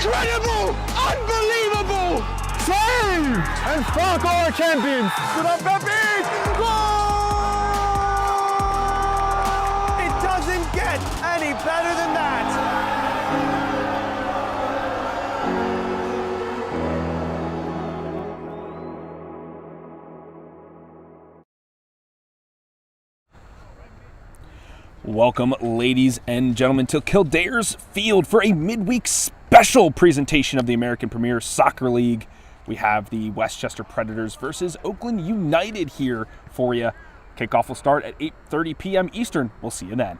Incredible! Unbelievable! Save! And Spark are champions! Good on Pepe! Goal! It doesn't get any better than that! Welcome, ladies and gentlemen, to Kildare's Field for a midweek special presentation of the American Premier Soccer League. We have the Westchester Predators versus Oaklyn United here for you. Kickoff will start at 8:30 p.m. Eastern. We'll see you then.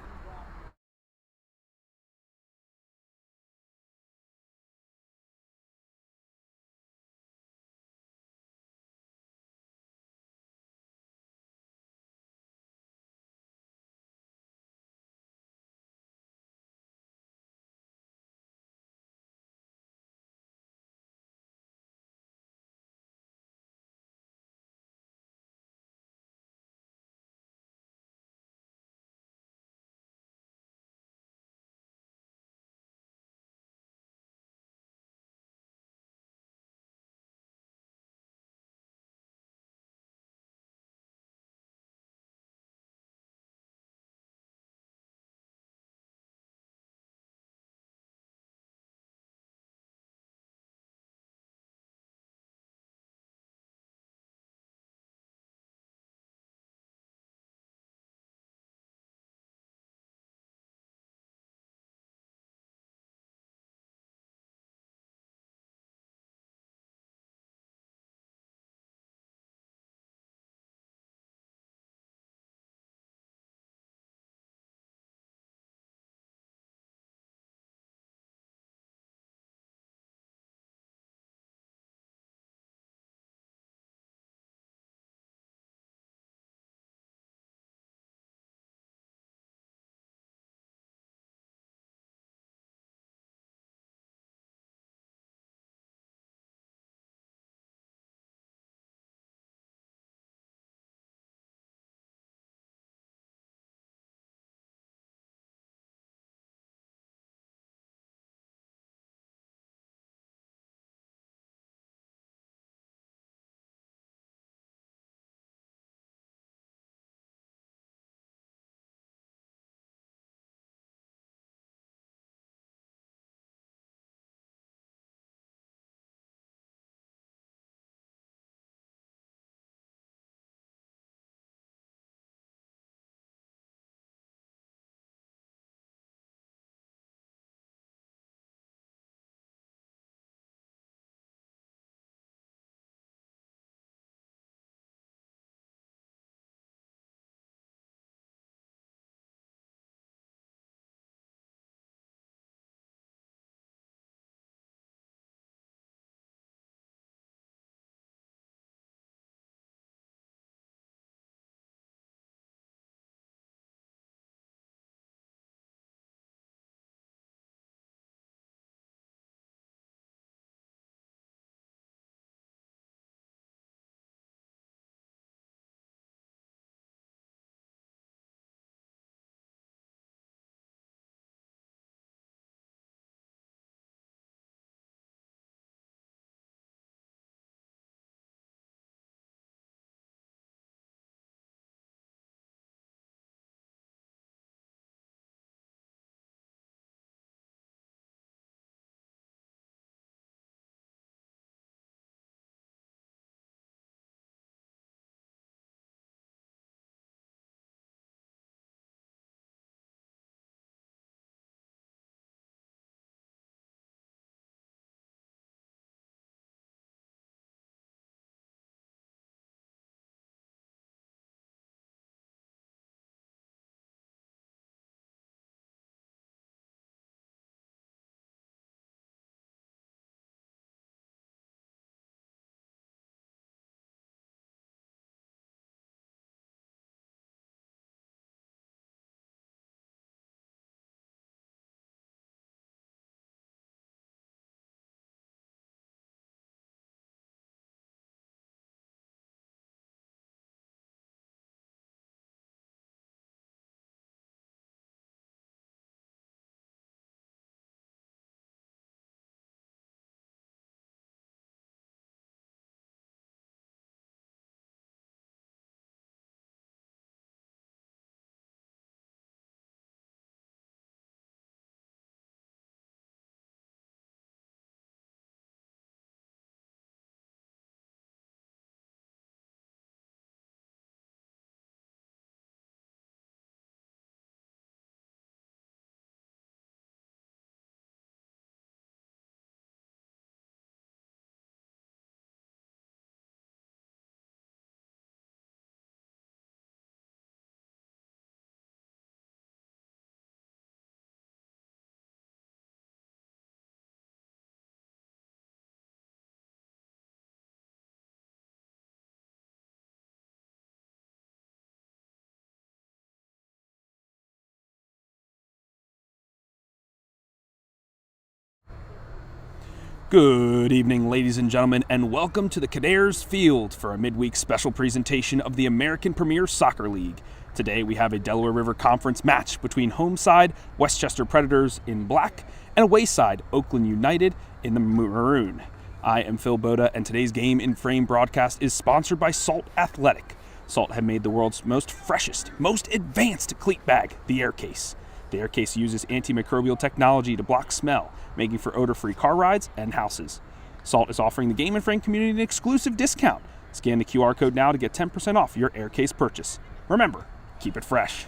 Good evening, ladies and gentlemen, and welcome to the Cadares Field for a midweek special presentation of the American Premier Soccer League. Today we have a Delaware River Conference match between home side Westchester Predators in black and away side Oaklyn United in the maroon. I am Phil Boda, and today's Game in Frame broadcast is sponsored by Salt Athletic. Salt have made the world's most freshest, most advanced cleat bag, the Air Case. The Air Case uses antimicrobial technology to block smell, making for odor-free car rides and houses. Salt is offering the Game in Frame community an exclusive discount. Scan the QR code now to get 10% off your Air Case purchase. Remember, keep it fresh.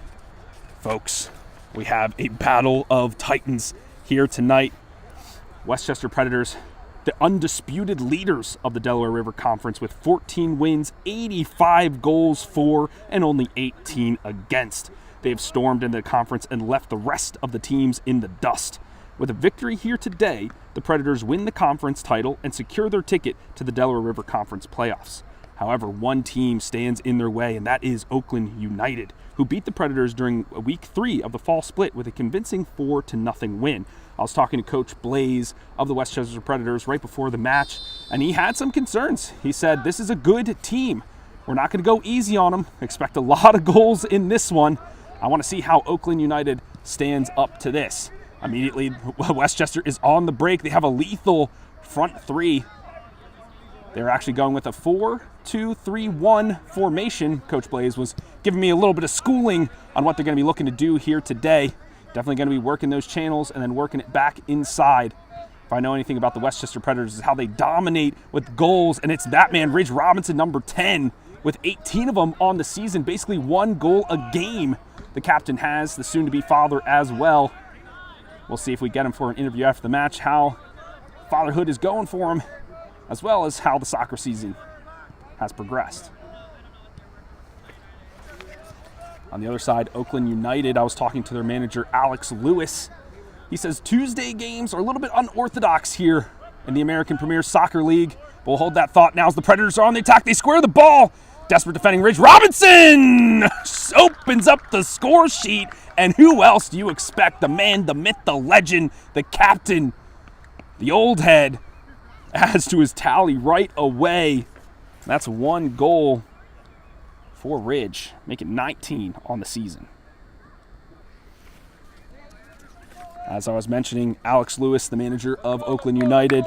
Folks, we have a battle of titans here tonight. Westchester Predators, the undisputed leaders of the Delaware River Conference with 14 wins, 85 goals for, and only 18 against. They've stormed into the conference and left the rest of the teams in the dust. With a victory here today, the Predators win the conference title and secure their ticket to the Delaware River Conference playoffs. However, one team stands in their way, and that is Oaklyn United, who beat the Predators during week 3 of the fall split with a convincing 4-0 win. I was talking to Coach Blaze of the Westchester Predators right before the match, and he had some concerns. He said, "This is a good team. We're not going to go easy on them. Expect a lot of goals in this one. I want to see how Oaklyn United stands up to this." Immediately, Westchester is on the break. They have a lethal front three. They're actually going with a 4-2-3-1 formation. Coach Blaze was giving me a little bit of schooling on what they're going to be looking to do here today. Definitely going to be working those channels and then working it back inside. If I know anything about the Westchester Predators, is how they dominate with goals, and it's that man, Ridge Robinson, number 10, with 18 of them on the season, basically 1 goal a game. The captain has, the soon-to-be father as well. We'll see if we get him for an interview after the match, how fatherhood is going for him, as well as how the soccer season has progressed. On the other side, Oaklyn United, I was talking to their manager, Alex Lewis. He says Tuesday games are a little bit unorthodox here in the American Premier Soccer League. But we'll hold that thought now as the Predators are on the attack. They square the ball. Desperate defending Ridge Robinson opens up the score sheet. And who else do you expect? The man, the myth, the legend, the captain, the old head adds to his tally right away. That's 1 goal for Ridge, making 19 on the season. As I was mentioning, Alex Lewis, the manager of Oaklyn United,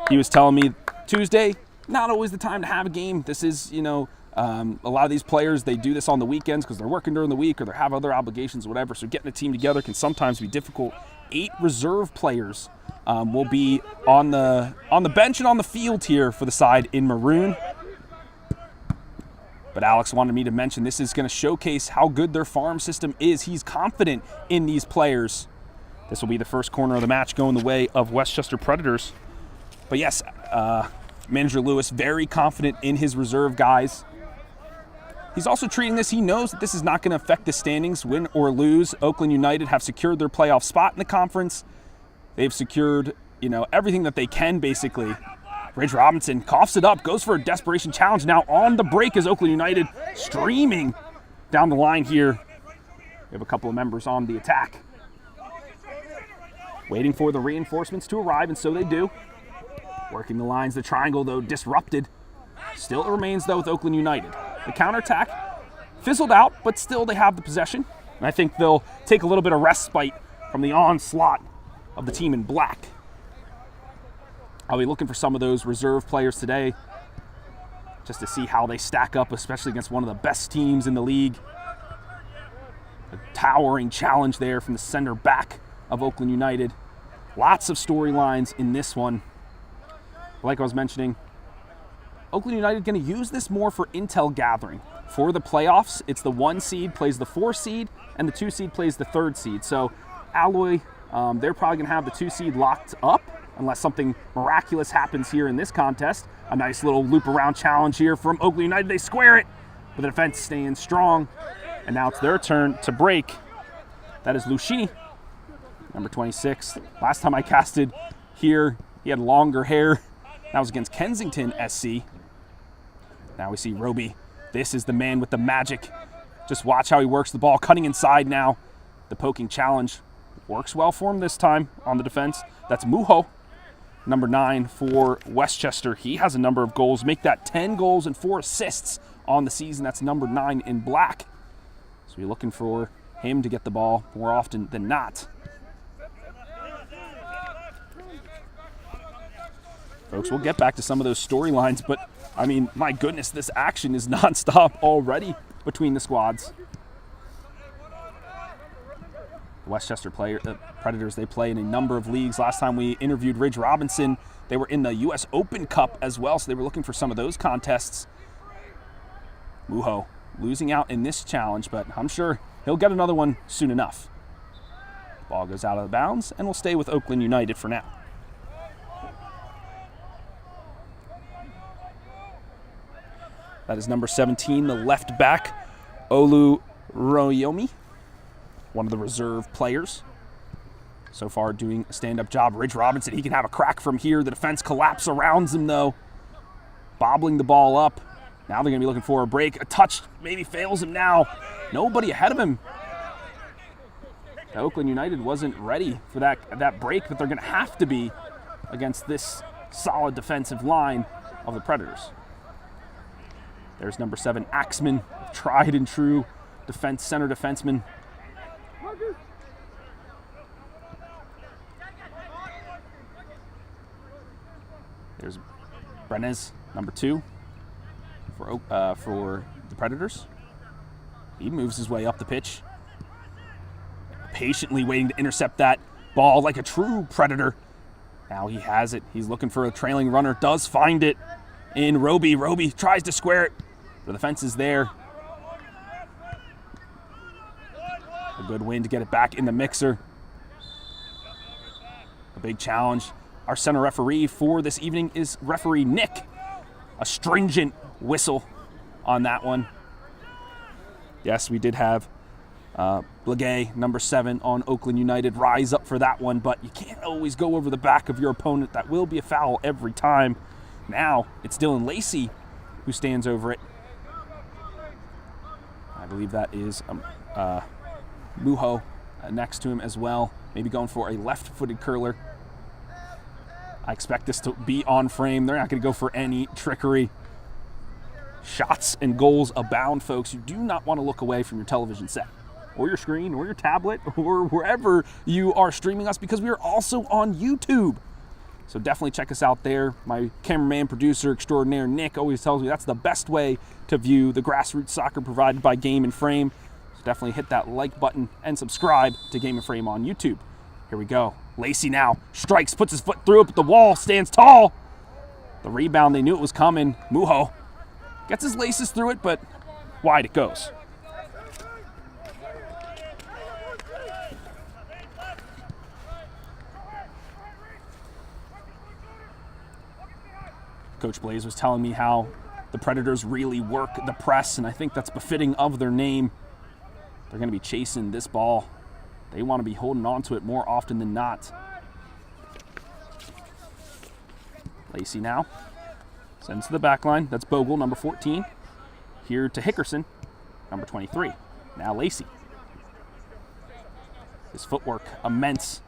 he was telling me Tuesday, not always the time to have a game. This is, a lot of these players, they do this on the weekends because they're working during the week or they have other obligations or whatever. So getting a team together can sometimes be difficult. 8 reserve players will be on the bench and on the field here for the side in maroon. But Alex wanted me to mention this is going to showcase how good their farm system is. He's confident in these players. This will be the first corner of the match going the way of Westchester Predators. But yes, Manager Lewis very confident in his reserve guys. He's also treating this, he knows that this is not going to affect the standings, win or lose. Oaklyn United have secured their playoff spot in the conference. They've secured, everything that they can basically. Ridge Robinson coughs it up, goes for a desperation challenge. Now on the break is Oaklyn United streaming down the line here. We have a couple of members on the attack. Waiting for the reinforcements to arrive, and so they do. Working the lines, the triangle, though, disrupted. Still it remains, though, with Oaklyn United. The counterattack fizzled out, but still they have the possession. And I think they'll take a little bit of respite from the onslaught of the team in black. I'll be looking for some of those reserve players today just to see how they stack up, especially against one of the best teams in the league. A towering challenge there from the center back of Oaklyn United. Lots of storylines in this one. Like I was mentioning, Oaklyn United going to use this more for intel gathering. For the playoffs, it's the 1 seed plays the 4 seed, and the 2 seed plays the 3rd seed. So Alloy, they're probably going to have the 2 seed locked up unless something miraculous happens here in this contest. A nice little loop around challenge here from Oaklyn United. They square it, but the defense staying strong. And now it's their turn to break. That is Lucchini, number 26. Last time I casted here, he had longer hair. That was against Kensington SC. Now we see Roby. This is the man with the magic. Just watch how he works the ball, cutting inside now. The poking challenge works well for him this time on the defense. That's Muho. number 9 for Westchester. He has a number of goals, make that 10 goals and 4 assists on the season. That's number 9 in black. So you're looking for him to get the ball more often than not. Folks, we'll get back to some of those storylines, but I mean, my goodness, this action is nonstop already between the squads. The Westchester Predators, they play in a number of leagues. Last time we interviewed Ridge Robinson, they were in the U.S. Open Cup as well, so they were looking for some of those contests. Muho losing out in this challenge, but I'm sure he'll get another one soon enough. Ball goes out of bounds, and we'll stay with Oaklyn United for now. That is number 17, the left back, Olu Royomi, one of the reserve players. So far doing a stand-up job. Ridge Robinson, he can have a crack from here. The defense collapse around him, though. Bobbling the ball up. Now they're going to be looking for a break. A touch maybe fails him now. Nobody ahead of him. Oaklyn United wasn't ready for that break, but they're going to have to be against this solid defensive line of the Predators. There's number 7, Axman, tried and true center defenseman. There's Brenez, number 2, for the Predators. He moves his way up the pitch, patiently waiting to intercept that ball like a true Predator. Now he has it. He's looking for a trailing runner, does find it in Roby. Roby tries to square it. The defense is there. A good win to get it back in the mixer. A big challenge. Our center referee for this evening is referee Nick. A stringent whistle on that one. Yes, we did have Blagay, number 7 on Oaklyn United, rise up for that one, but you can't always go over the back of your opponent. That will be a foul every time. Now it's Dylan Lacey who stands over it. I believe that is Muho next to him as well. Maybe going for a left-footed curler. I expect this to be on frame. They're not going to go for any trickery. Shots and goals abound, folks. You do not want to look away from your television set or your screen or your tablet or wherever you are streaming us, because we are also on YouTube. So definitely check us out there. My cameraman, producer extraordinaire, Nick, always tells me that's the best way to view the grassroots soccer provided by Game and Frame. So definitely hit that like button and subscribe to Game and Frame on YouTube. Here we go. Lacey now strikes, puts his foot through it, but the wall stands tall. The rebound, they knew it was coming. Muho gets his laces through it, but wide it goes. Coach Blaze was telling me how the Predators really work the press, and I think that's befitting of their name. They're going to be chasing this ball. They want to be holding on to it more often than not. Lacey now sends to the back line. That's Bogle, number 14. Here to Hickerson, number 23. Now Lacey. His footwork immense.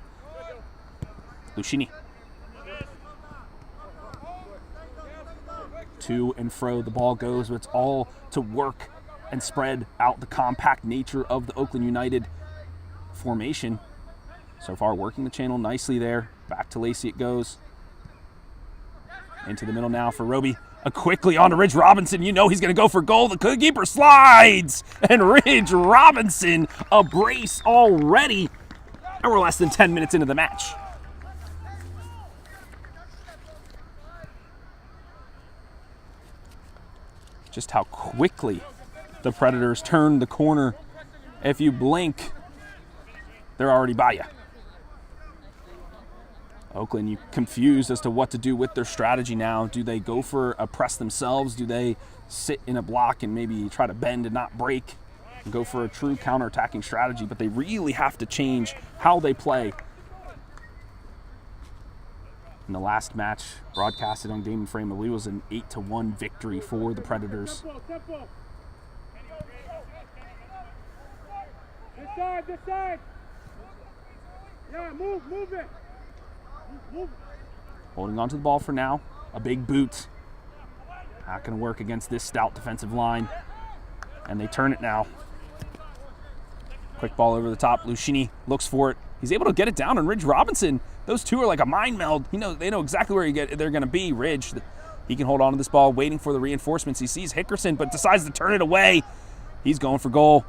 Lucchini. To and fro the ball goes, but it's all to work and spread out the compact nature of the Oaklyn United formation. So far working the channel nicely there. Back to Lacey it goes. Into the middle now for Roby. Quickly on to Ridge Robinson. You know he's going to go for goal. The goalkeeper slides. And Ridge Robinson, a brace already. And we're less than 10 minutes into the match. Just how quickly the Predators turn the corner. If you blink, they're already by you. Oaklyn, you confused as to what to do with their strategy now. Do they go for a press themselves? Do they sit in a block and maybe try to bend and not break and go for a true counter-attacking strategy? But they really have to change how they play. In the last match, broadcasted on Game and Frame, I believe it was an 8-1 victory for the Predators. This side. Yeah, move it. Move. Holding on to the ball for now. A big boot. Not going to work against this stout defensive line. And they turn it now. Quick ball over the top. Lucchini looks for it. He's able to get it down on Ridge Robinson. Those two are like a mind meld. They know exactly where they're going to be. Ridge, he can hold on to this ball, waiting for the reinforcements. He sees Hickerson, but decides to turn it away. He's going for goal.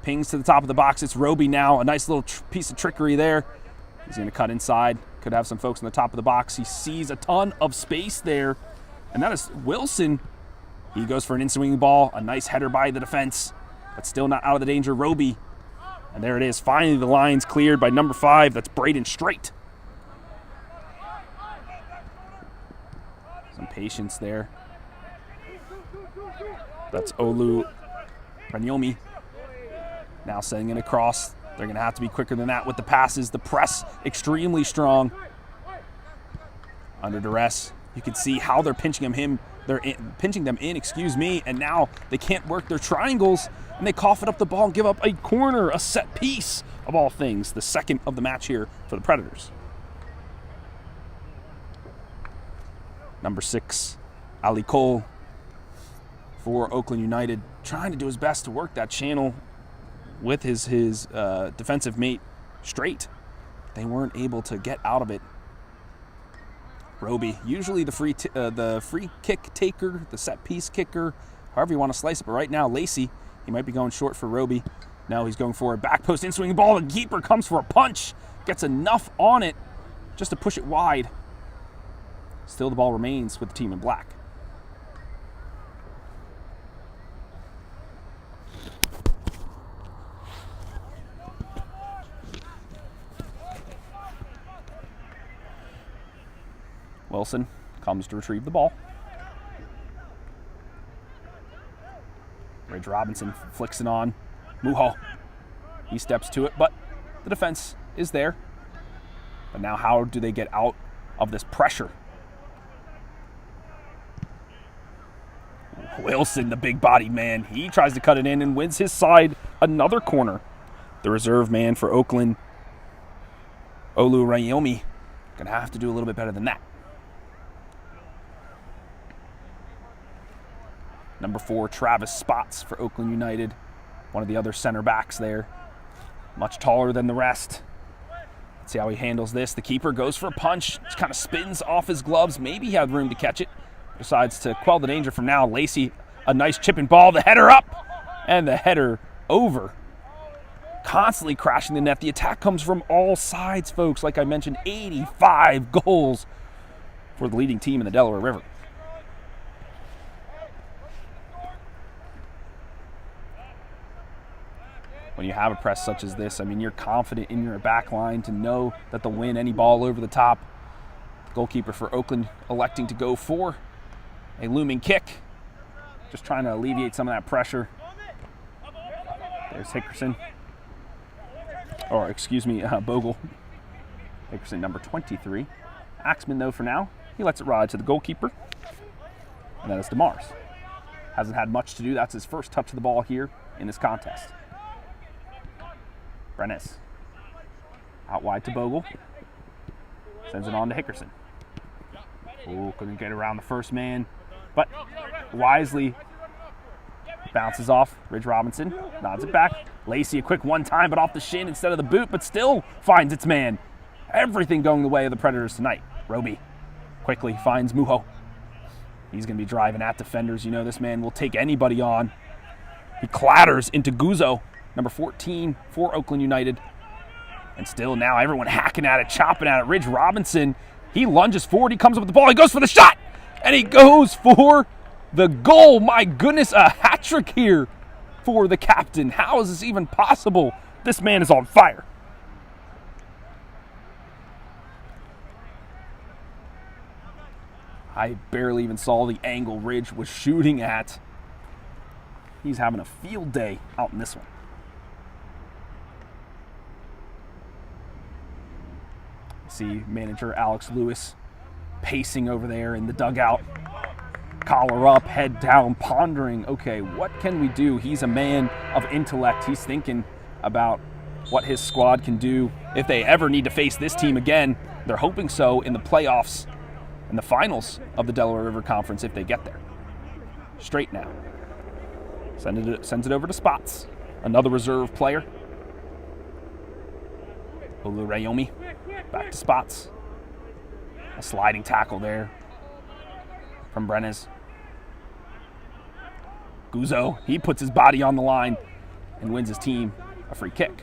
Pings to the top of the box. It's Roby now. A nice little piece of trickery there. He's going to cut inside. Could have some folks on the top of the box. He sees a ton of space there. And that is Wilson. He goes for an in-swinging ball. A nice header by the defense. But still not out of the danger. Roby. And there it is. Finally, the line's cleared by number 5. That's Braden Straight. Some patience there. That's Olu Ranyomi. Now sending it across. They're going to have to be quicker than that with the passes. The press extremely strong. Under duress. You can see how they're pinching them in, and now they can't work their triangles, and they cough it up the ball and give up a corner, a set piece of all things, the second of the match here for the Predators. Number 6, Ali Cole for Oaklyn United, trying to do his best to work that channel with his defensive mate Straight. They weren't able to get out of it. Roby, usually the free kick taker, the set piece kicker, however you want to slice it. But right now, Lacey, he might be going short for Roby. No, he's going for a back post in-swinging ball. The keeper comes for a punch, gets enough on it just to push it wide. Still, the ball remains with the team in black. Wilson comes to retrieve the ball. Ridge Robinson flicks it on. Muho. He steps to it, but the defense is there. But now how do they get out of this pressure? Wilson, the big-bodied man, he tries to cut it in and wins his side another corner. The reserve man for Oaklyn, Olu Rayomi, gonna have to do a little bit better than that. Number 4, Travis Spots for Oaklyn United. One of the other center backs there. Much taller than the rest. Let's see how he handles this. The keeper goes for a punch. Just kind of spins off his gloves. Maybe he had room to catch it. Decides to quell the danger from now. Lacey, a nice chipping ball. The header up. And the header over. Constantly crashing the net. The attack comes from all sides, folks. Like I mentioned, 85 goals for the leading team in the Delaware River. When you have a press such as this, I mean, you're confident in your back line to know that they'll win any ball over the top. The goalkeeper for Oaklyn electing to go for a looming kick. Just trying to alleviate some of that pressure. There's Hickerson. Or, excuse me, Bogle. Hickerson, number 23. Axman, though, for now, he lets it ride to the goalkeeper. And that is DeMars. Hasn't had much to do. That's his first touch of the ball here in this contest. Brenes. Out wide to Bogle. Sends it on to Hickerson. Oh, couldn't get around the first man. But wisely bounces off. Ridge Robinson nods it back. Lacey, a quick one-time, but off the shin instead of the boot, but still finds its man. Everything going the way of the Predators tonight. Roby quickly finds Muho. He's going to be driving at defenders. You know this man will take anybody on. He clatters into Guzzo, number 14 for Oaklyn United. And still now everyone hacking at it, chopping at it. Ridge Robinson, he lunges forward. He comes up with the ball. He goes for the shot. And he goes for the goal. My goodness, a hat trick here for the captain. How is this even possible? This man is on fire. I barely even saw the angle Ridge was shooting at. He's having a field day out in this one. See manager Alex Lewis pacing over there in the dugout. Collar up, head down, pondering, okay, what can we do? He's a man of intellect. He's thinking about what his squad can do if they ever need to face this team again. They're hoping so in the playoffs. in the finals of the Delaware River Conference if they get there. Straight now. Sends it over to Spots. Another reserve player. Olurayomi. Back to Spots. A sliding tackle there from Brenes. Guzzo, he puts his body on the line and wins his team a free kick.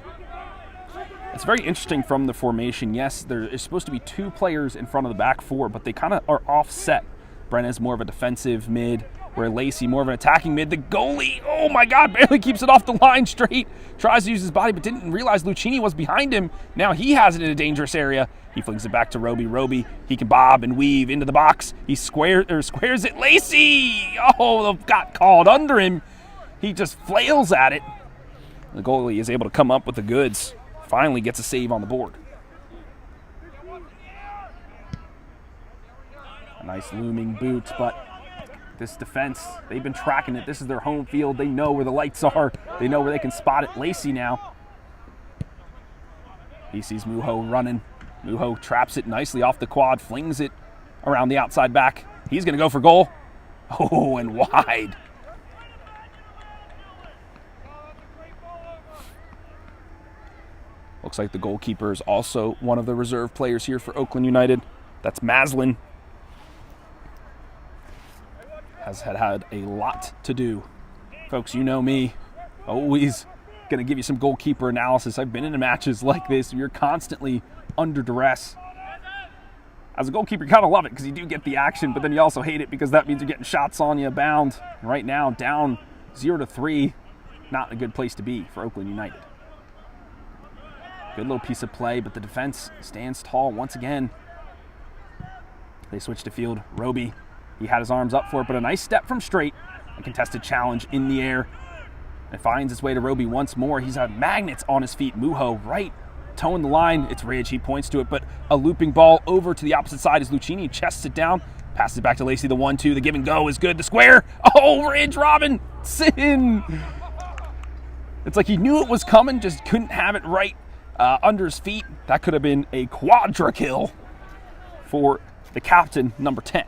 It's very interesting from the formation. Yes, there is supposed to be 2 players in front of the back 4, but they kind of are offset. Brenes more of a defensive mid, where Lacey more of an attacking mid. The goalie, oh my God, barely keeps it off the line straight. Tries to use his body, but didn't realize Lucchini was behind him. Now he has it in a dangerous area. He flings it back to Roby. Roby, he can bob and weave into the box. He squares it. Lacey! Oh, got called under him. He just flails at it. The goalie is able to come up with the goods. Finally gets a save on the board. A nice looming boot, but this defense, they've been tracking it. This is their home field. They know where the lights are. They know where they can spot it. Lacey now. He sees Muho running. Muho traps it nicely off the quad, flings it around the outside back. He's going to go for goal. Oh, and wide. Looks like the goalkeeper is also one of the reserve players here for Oaklyn United. That's Maslin. Has had a lot to do. Folks, you know me. Always going to give you some goalkeeper analysis. I've been in matches like this. You're constantly under duress. As a goalkeeper, you kind of love it because you do get the action, but then you also hate it because that means you're getting shots on you abound. And right now, down 0-3. Not a good place to be for Oaklyn United. Good little piece of play, but the defense stands tall once again. They switch to field. Roby, he had his arms up for it, but a nice step from straight. A contested challenge in the air. It finds its way to Roby once more. He's had magnets on his feet. Muho right, toeing the line. It's Ridge, he points to it, but a looping ball over to the opposite side as Lucchini chests it down. Passes it back to Lacey, the 1-2. The give and go is good. The square. Oh, Ridge Robinson. It's like he knew it was coming, just couldn't have it right under his feet. That could have been a quadra kill for the captain, number 10.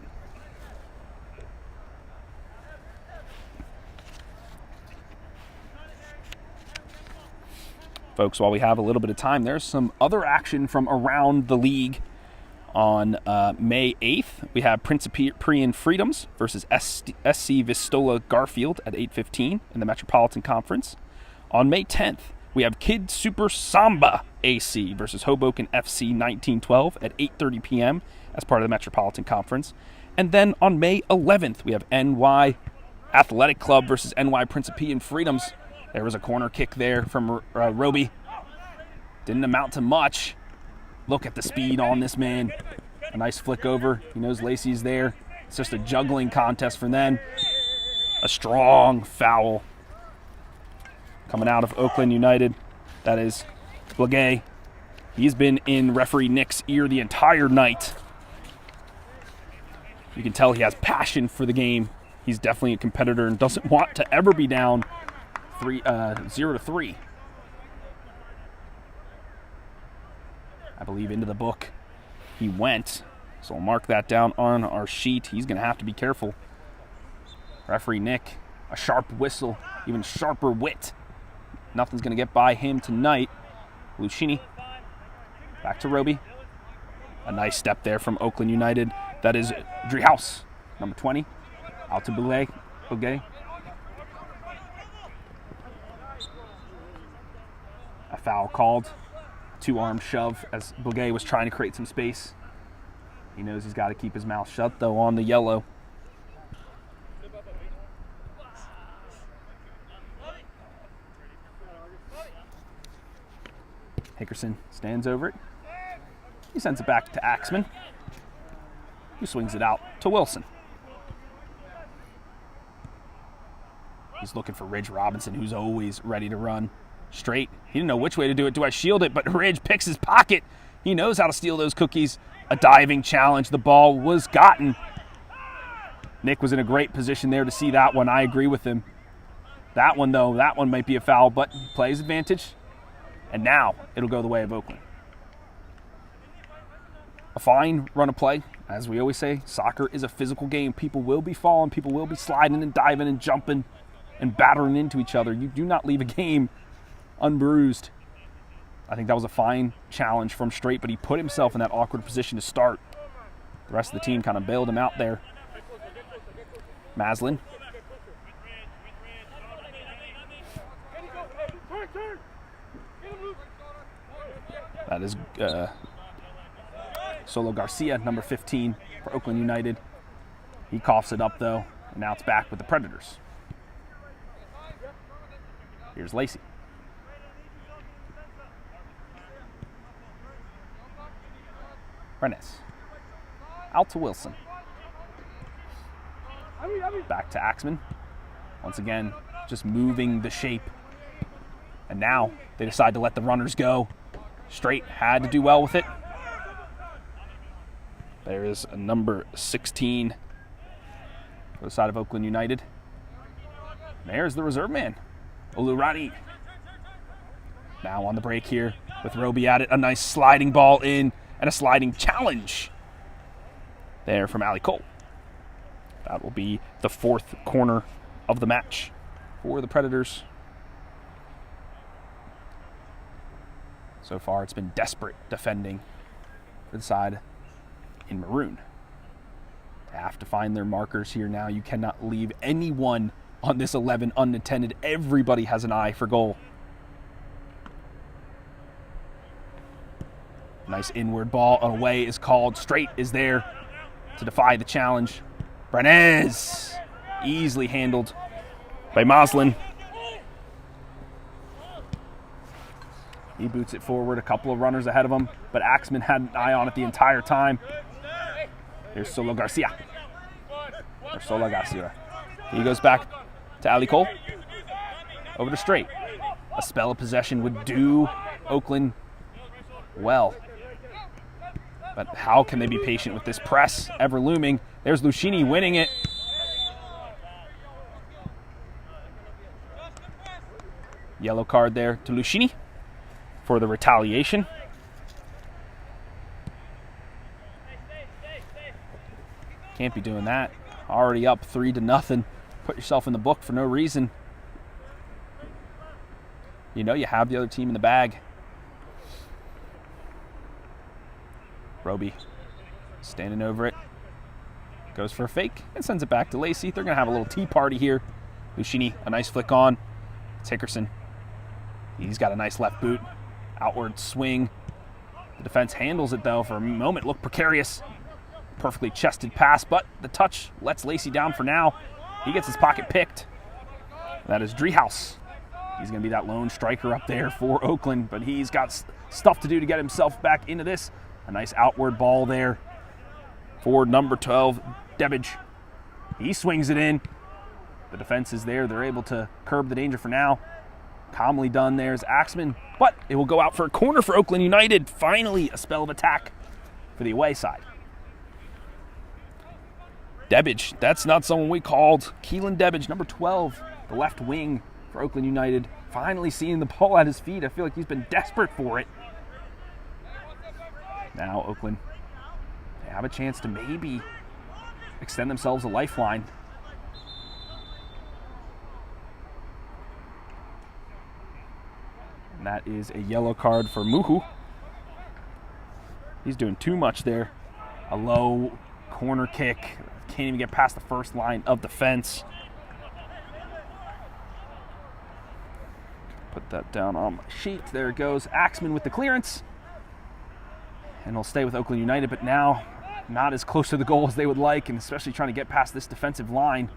Folks, while we have a little bit of time, there's some other action from around the league. On May 8th, we have Principian Freedoms versus SC Vistola Garfield at 8:15 in the Metropolitan Conference. On May 10th, we have Kid Super Samba AC versus Hoboken FC 1912 at 8:30 p.m. as part of the Metropolitan Conference. And then on May 11th, we have NY Athletic Club versus NY Principian Freedoms. There was a corner kick there from Roby. Didn't amount to much. Look at the speed on this man. A nice flick over. He knows Lacey's there. It's just a juggling contest for them. A strong foul coming out of Oaklyn United. That is Blagay. He's been in referee Nick's ear the entire night. You can tell he has passion for the game. He's definitely a competitor and doesn't want to ever be down 0-3. I believe into the book he went. So I'll mark that down on our sheet. He's going to have to be careful. Referee Nick, a sharp whistle, even sharper wit. Nothing's going to get by him tonight. Lucchini, back to Roby. A nice step there from Oaklyn United. That is Driehaus, number 20. Out to Bugay. A foul called. Two-arm shove as Bugay was trying to create some space. He knows he's got to keep his mouth shut, though, on the yellow. Hickerson stands over it. He sends it back to Axman, who swings it out to Wilson. He's looking for Ridge Robinson, who's always ready to run straight. He didn't know which way to do it. Do I shield it? But Ridge picks his pocket. He knows how to steal those cookies. A diving challenge. The ball was gotten. Nick was in a great position there to see that one. I agree with him. That one, though, that one might be a foul, but he plays advantage. And now it'll go the way of Oaklyn. A fine run of play As we always say, soccer is a physical game. People will be falling, people will be sliding and diving and jumping and battering into each other. You do not leave a game unbruised. I think that was a fine challenge from Straight, but he put himself in that awkward position to start. The rest of the team kind of bailed him out there. Maslin. That is Solo Garcia, number 15 for Oakland United. He coughs it up, though, and now it's back with the Predators. Here's Lacey. Rennes. Out to Wilson. Back to Axman. Once again, just moving the shape. And now they decide to let the runners go. Straight had to do well with it. There is a number 16 for the side of Oakland United. There's the reserve man, Olurani. Now on the break here with Roby at it. A nice sliding ball in and a sliding challenge there from Ali Cole. That will be the fourth corner of the match for the Predators. So far, it's been desperate defending for the side in maroon. They have to find their markers here now. You cannot leave anyone on this 11 unattended. Everybody has an eye for goal. Nice inward ball. Away is called. Straight is there to defy the challenge. Rennes easily handled by Maslin. He boots it forward, a couple of runners ahead of him, but Axman had an eye on it the entire time. Here's Solo Garcia. Or Sola Garcia. He goes back to Ali Cole. Over to Straight. A spell of possession would do Oakland well. But how can they be patient with this press ever looming? There's Lucchini winning it. Yellow card there to Lucchini for the retaliation. Can't be doing that. Already up 3-0. Put yourself in the book for no reason. You know you have the other team in the bag. Roby standing over it. Goes for a fake and sends it back to Lacey. They're going to have a little tea party here. Lucchini, a nice flick on. It's Hickerson. He's got a nice left boot. Outward swing. The defense handles it, though. For a moment, looked precarious. Perfectly chested pass, but the touch lets Lacey down for now. He gets his pocket picked. That is Driehaus. He's going to be that lone striker up there for Oakland, but he's got stuff to do to get himself back into this. A nice outward ball there for number 12, Debbage. He swings it in. The defense is there. They're able to curb the danger for now. Calmly done. There's Axman, but it will go out for a corner for Oakland United. Finally, a spell of attack for the away side. Debbage, that's not someone we called. Keelan Debbage, number 12, the left wing for Oakland United. Finally seeing the ball at his feet. I feel like he's been desperate for it. Now Oakland, they have a chance to maybe extend themselves a lifeline. And that is a yellow card for Muhu. He's doing too much there. A low corner kick. Can't even get past the first line of defense. Put that down on my sheet. There it goes. Axman with the clearance. And he'll stay with Oakland United, but now not as close to the goal as they would like, and especially trying to get past this defensive line.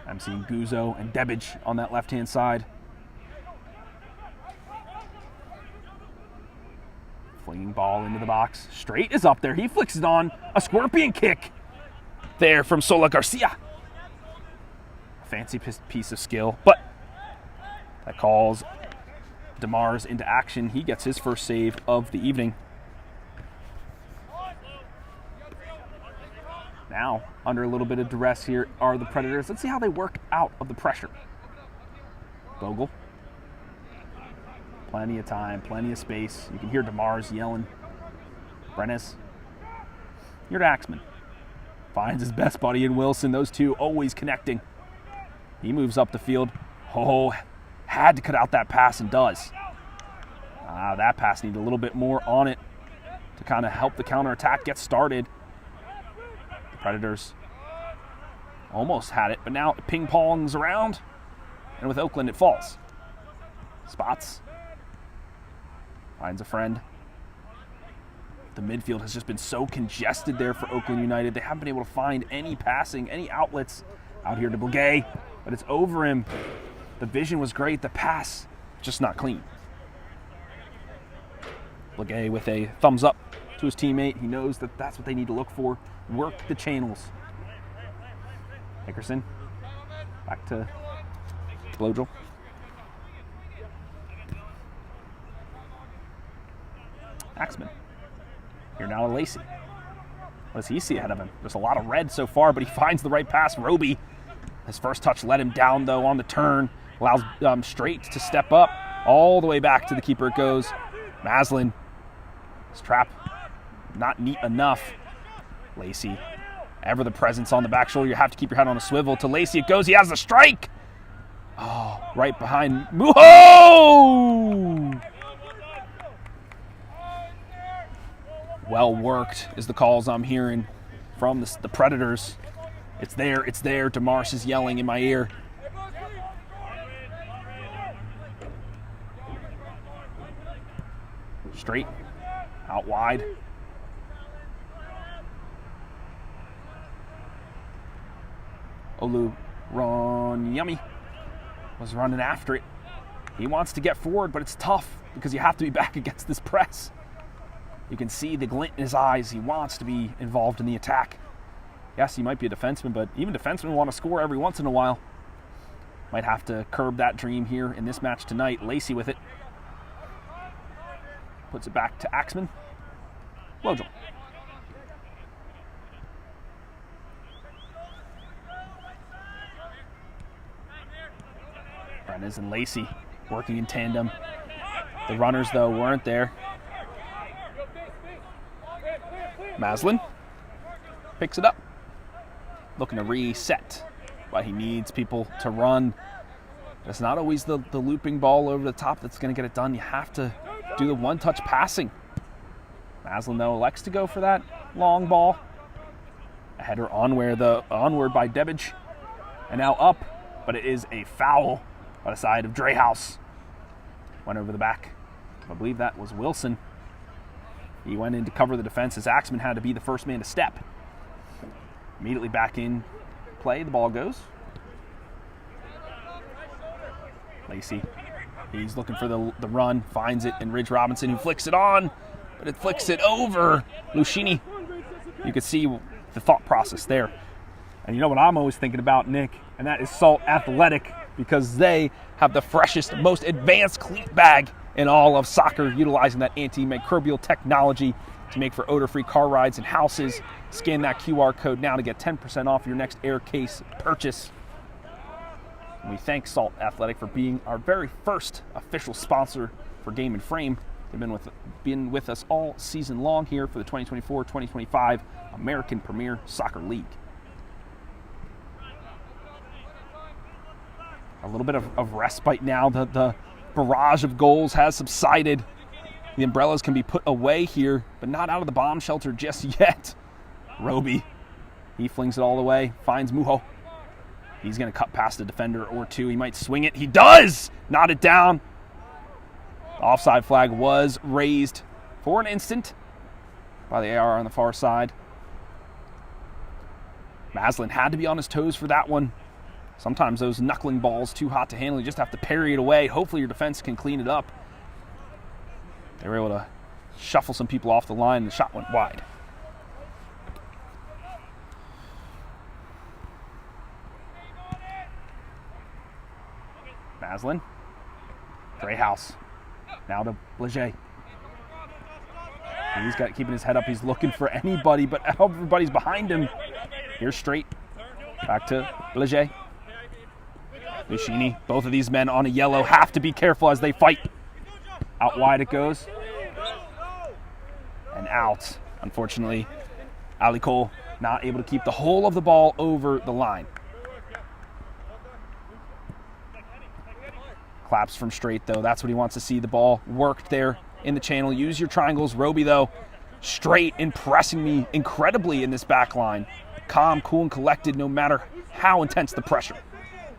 I'm seeing Guzzo and Debbage on that left-hand side. Flinging ball into the box. Straight is up there. He flicks it on. A scorpion kick there from Sola Garcia. Fancy piece of skill, but that calls DeMars into action. He gets his first save of the evening. Now, under a little bit of duress here are the Predators. Let's see how they work out of the pressure. Bogle. Plenty of time, plenty of space. You can hear DeMars yelling. Brenes. Here to Axman. Finds his best buddy in Wilson. Those two always connecting. He moves up the field. Oh, had to cut out that pass and does. That pass needed a little bit more on it to kind of help the counterattack get started. The Predators almost had it, but now it ping-pongs around. And with Oaklyn, it falls. Spots. Finds a friend. The midfield has just been so congested there for Oaklyn United. They haven't been able to find any passing, any outlets out here to Blagay, but it's over him. The vision was great. The pass, just not clean. Blagay with a thumbs up to his teammate. He knows that that's what they need to look for. Work the channels. Hickerson. Back to Blodgel. Axman. Here now to Lacey. What does he see ahead of him? There's a lot of red so far, but he finds the right pass. Roby. His first touch let him down, though, on the turn. Allows Straight to step up. All the way back to the keeper it goes. Maslin. His trap not neat enough. Lacey. Ever the presence on the back shoulder. You have to keep your head on a swivel. To Lacey it goes. He has the strike. Oh, right behind Muho! Well worked is the calls I'm hearing from the Predators. It's there. DeMars is yelling in my ear. Straight. Out wide. Olu Ronyemi was running after it. He wants to get forward, but it's tough because you have to be back against this press. You can see the glint in his eyes. He wants to be involved in the attack. Yes, he might be a defenseman, but even defensemen want to score every once in a while. Might have to curb that dream here in this match tonight. Lacey with it. Puts it back to Axman. Blodgel. Brenes and Lacey working in tandem. The runners, though, weren't there. Maslin picks it up. Looking to reset, but he needs people to run. It's not always the looping ball over the top that's going to get it done. You have to do the one-touch passing. Maslin, though, elects to go for that long ball. A header onward by Debbage. And now up, but it is a foul by the side of Dreyhaus. Went over the back. I believe that was Wilson. He went in to cover the defense as Axman had to be the first man to step. Immediately back in play, the ball goes. Lacey, he's looking for the run, finds it, and Ridge Robinson who flicks it on, but it flicks it over Lucchini. You can see the thought process there. And you know what I'm always thinking about, Nick, and that is Salt Athletic, because they have the freshest, most advanced cleat bag in all of soccer, utilizing that antimicrobial technology to make for odor-free car rides and houses. Scan that QR code now to get 10% off your next air case purchase. And we thank Salt Athletic for being our very first official sponsor for Game and Frame. They've been with us all season long here for the 2024-2025 American Premier Soccer League. A little bit of respite now. The barrage of goals has subsided. The umbrellas can be put away here, but not out of the bomb shelter just yet. Roby, he flings it all the way, finds Muho. He's going to cut past a defender or two. He might swing it. He does! Knot it down. The offside flag was raised for an instant by the AR on the far side. Maslin had to be on his toes for that one. Sometimes those knuckling balls too hot to handle. You just have to parry it away. Hopefully your defense can clean it up. They were able to shuffle some people off the line, and the shot went wide. Maslin. Dreyhaus. Now to Blagay. He's got keeping his head up. He's looking for anybody, but everybody's behind him. Here's Straight. Back to Blagay. Lucchini. Both of these men on a yellow have to be careful as they fight. Out wide it goes. And out. Unfortunately, Ali Cole not able to keep the whole of the ball over the line. Claps from straight, though. That's what he wants to see. The ball worked there in the channel. Use your triangles. Roby, though, straight, impressing me incredibly in this back line. Calm, cool, and collected no matter how intense the pressure.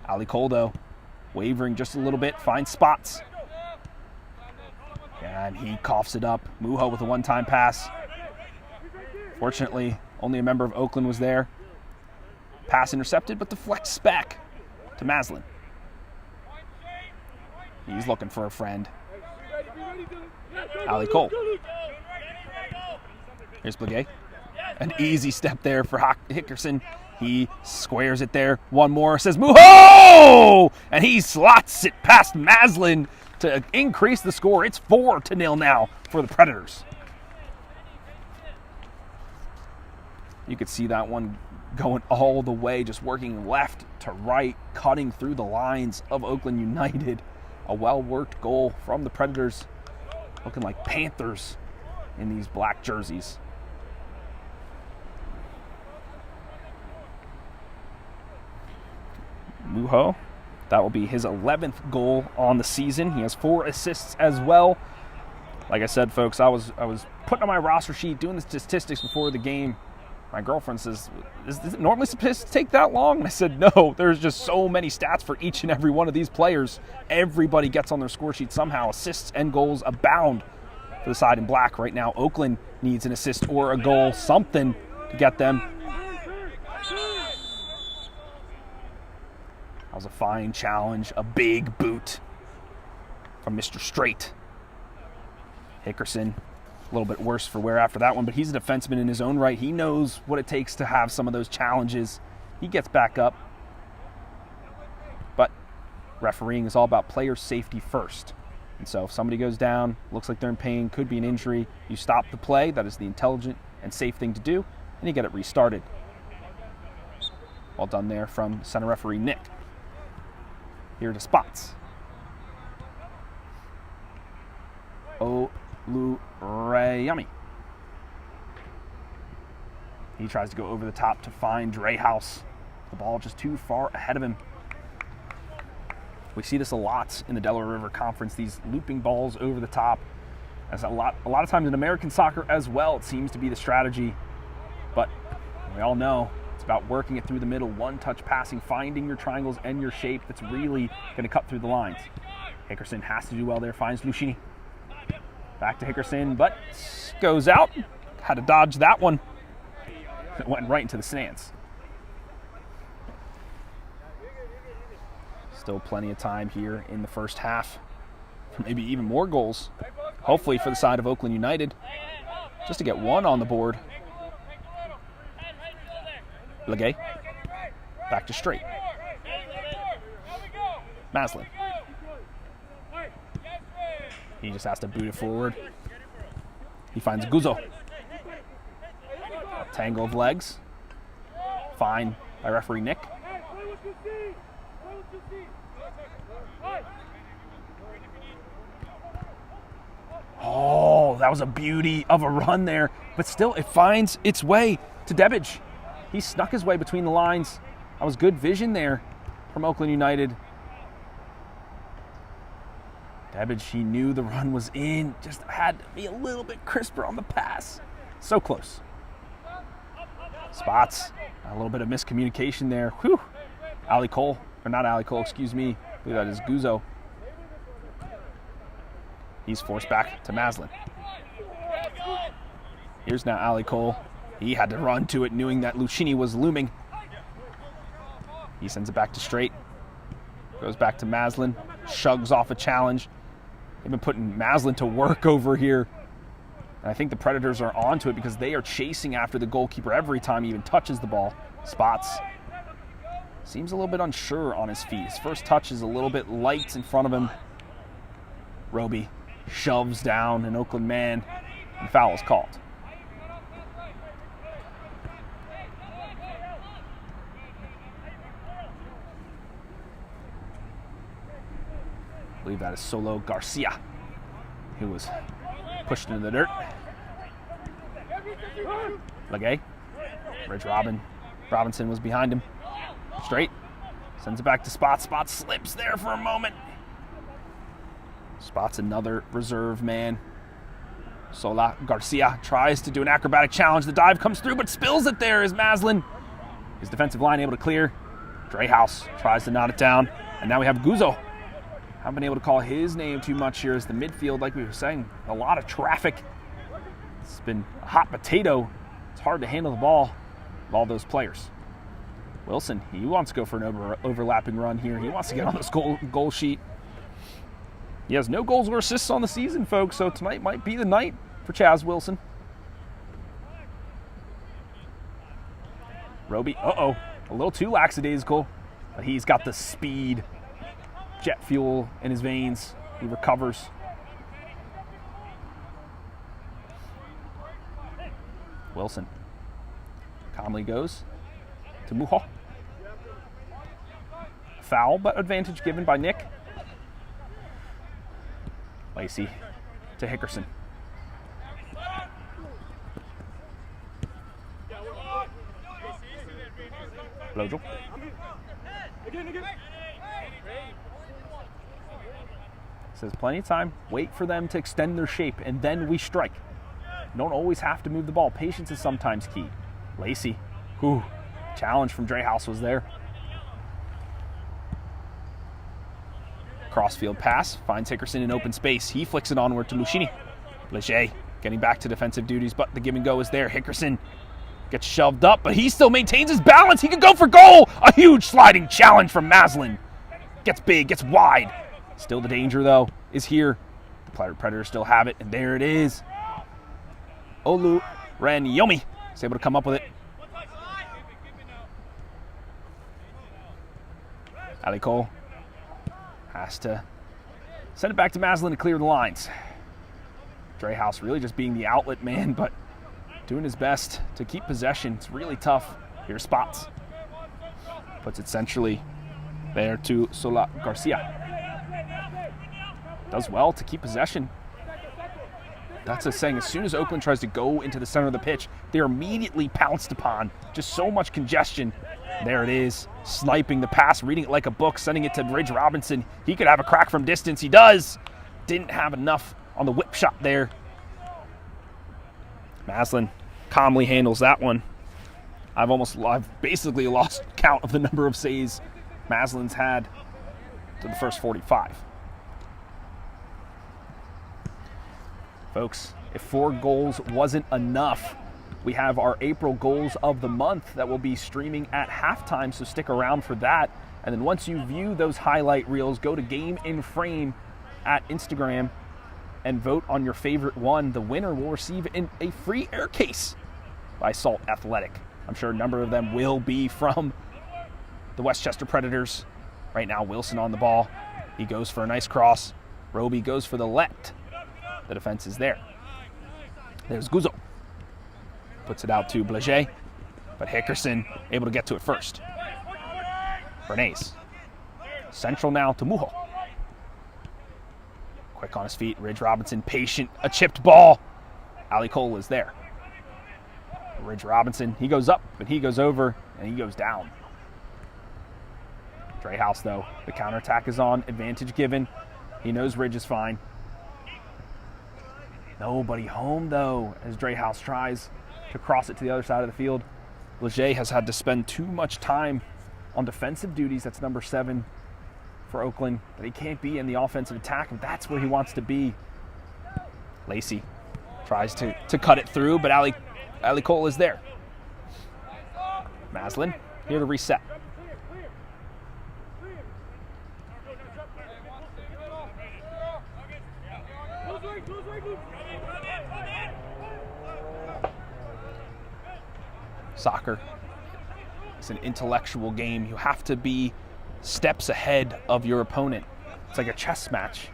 Ali Cole, though, wavering just a little bit, finds spots. And he coughs it up. Muho with a one-time pass. Fortunately, only a member of Oaklyn was there. Pass intercepted, but deflects back to Maslin. He's looking for a friend. Ali Cole. Here's Blagay. An easy step there for Hickerson. He squares it there. One more, says Muho! And he slots it past Maslin to increase the score. It's 4-0 now for the Predators. You could see that one going all the way, just working left to right, cutting through the lines of Oaklyn United. A well-worked goal from the Predators, looking like Panthers in these black jerseys. Muho, that will be his 11th goal on the season. He has 4 assists as well. Like I said, folks, I was putting on my roster sheet, doing the statistics before the game. My girlfriend says, is it normally supposed to take that long? And I said, no, there's just so many stats for each and every one of these players. Everybody gets on their score sheet somehow. Assists and goals abound for the side in black right now. Oaklyn needs an assist or a goal, something to get them. That was a fine challenge, a big boot from Mr. Straight. Hickerson, a little bit worse for wear after that one, but he's a defenseman in his own right. He knows what it takes to have some of those challenges. He gets back up. But refereeing is all about player safety first. And so if somebody goes down, looks like they're in pain, could be an injury, you stop the play. That is the intelligent and safe thing to do, and you get it restarted. Well done there from center referee Nick. Here to spots. Olurayami. He tries to go over the top to find Dreyhouse. The ball just too far ahead of him. We see this a lot in the Delaware River Conference, these looping balls over the top. That's a lot of times in American soccer as well, it seems to be the strategy. But we all know it's about working it through the middle, one-touch passing, finding your triangles and your shape that's really going to cut through the lines. Hickerson has to do well there, finds Lucchini. Back to Hickerson, but goes out. Had to dodge that one. It went right into the stands. Still plenty of time here in the first half for maybe even more goals. Hopefully for the side of Oaklyn United, just to get one on the board. Legay. Back to Straight. Maslin. He just has to boot it forward. He finds Guzzo. A tangle of legs. Fine by referee Nick. Oh, that was a beauty of a run there. But still, it finds its way to Debbage. He snuck his way between the lines. That was good vision there from Oaklyn United. Debbage, he knew the run was in. Just had to be a little bit crisper on the pass. So close. Spots. A little bit of miscommunication there. Whew. Ali Cole. Or not Ali Cole, excuse me. I believe that is Guzzo. He's forced back to Maslin. Here's now Ali Cole. He had to run to it knowing that Lucchini was looming. He sends it back to Straight. Goes back to Maslin. Shugs off a challenge. They've been putting Maslin to work over here. And I think the Predators are onto it because they are chasing after the goalkeeper every time he even touches the ball. Spots. Seems a little bit unsure on his feet. His first touch is a little bit light in front of him. Roby shoves down an Oaklyn man, and foul is called. I believe that is Solo Garcia. who was pushed into the dirt. Legay. Ridge Robinson was behind him. Straight. Sends it back to Spot. Spot slips there for a moment. Spot's another reserve man. Sola Garcia tries to do an acrobatic challenge. The dive comes through, but spills it there as Maslin. His defensive line able to clear. Drehaus tries to knot it down. And now we have Guzzo. Haven't been able to call his name too much here as the midfield, like we were saying. A lot of traffic. It's been a hot potato. It's hard to handle the ball with all those players. Wilson, he wants to go for an overlapping run here. He wants to get on this goal sheet. He has no goals or assists on the season, folks, so tonight might be the night for Chaz Wilson. Roby, a little too lackadaisical, but he's got the speed, jet fuel in his veins. He recovers. Wilson calmly goes to Muho. Foul, but advantage given by Nick. Lacey to Hickerson. Blodgel. Says plenty of time. Wait for them to extend their shape, and then we strike. You don't always have to move the ball. Patience is sometimes key. Lacey. Challenge from Drehaus was there. Crossfield pass, finds Hickerson in open space. He flicks it onward to Lucchini. Leger getting back to defensive duties, but the give and go is there. Hickerson gets shoved up, but he still maintains his balance. He could go for goal. A huge sliding challenge from Maslin. Gets big, gets wide. Still the danger, though, is here. The Predators still have it, and there it is. Olu Ranyomi is able to come up with it. Ali Cole has to send it back to Maslin to clear the lines. Drehaus really just being the outlet man, but doing his best to keep possession. It's really tough. Here's Spots. Puts it centrally there to Sola Garcia. Does well to keep possession. That's a saying, as soon as Oakland tries to go into the center of the pitch, they're immediately pounced upon. Just so much congestion. There it is, sniping the pass, reading it like a book, sending it to Ridge Robinson. He could have a crack from distance. He does. Didn't have enough on the whip shot there. Maslin calmly handles that one. I've basically lost count of the number of saves Maslin's had to the first 45. Folks, if 4 goals wasn't enough, we have our April goals of the month that will be streaming at halftime, so stick around for that. And then once you view those highlight reels, go to Game in Frame at Instagram and vote on your favorite one. The winner will receive a free air case by Salt Athletic. I'm sure a number of them will be from the Westchester Predators. Right now, Wilson on the ball. He goes for a nice cross. Roby goes for the let. The defense is there. There's Guzzo. Puts it out to Blaget, but Hickerson able to get to it first. Bernays. Central now to Mujo. Quick on his feet. Ridge Robinson patient. A chipped ball. Ali Cole is there. Ridge Robinson, he goes up, but he goes over, and he goes down. Drehaus, though, the counterattack is on. Advantage given. He knows Ridge is fine. Nobody home, though, as Drehaus tries to cross it to the other side of the field. Leger has had to spend too much time on defensive duties. That's number 7 for Oakland. But he can't be in the offensive attack, and that's where he wants to be. Lacey tries to cut it through, but Ali Cole is there. Maslin here to reset. Soccer is an intellectual game. You have to be steps ahead of your opponent. It's like a chess match.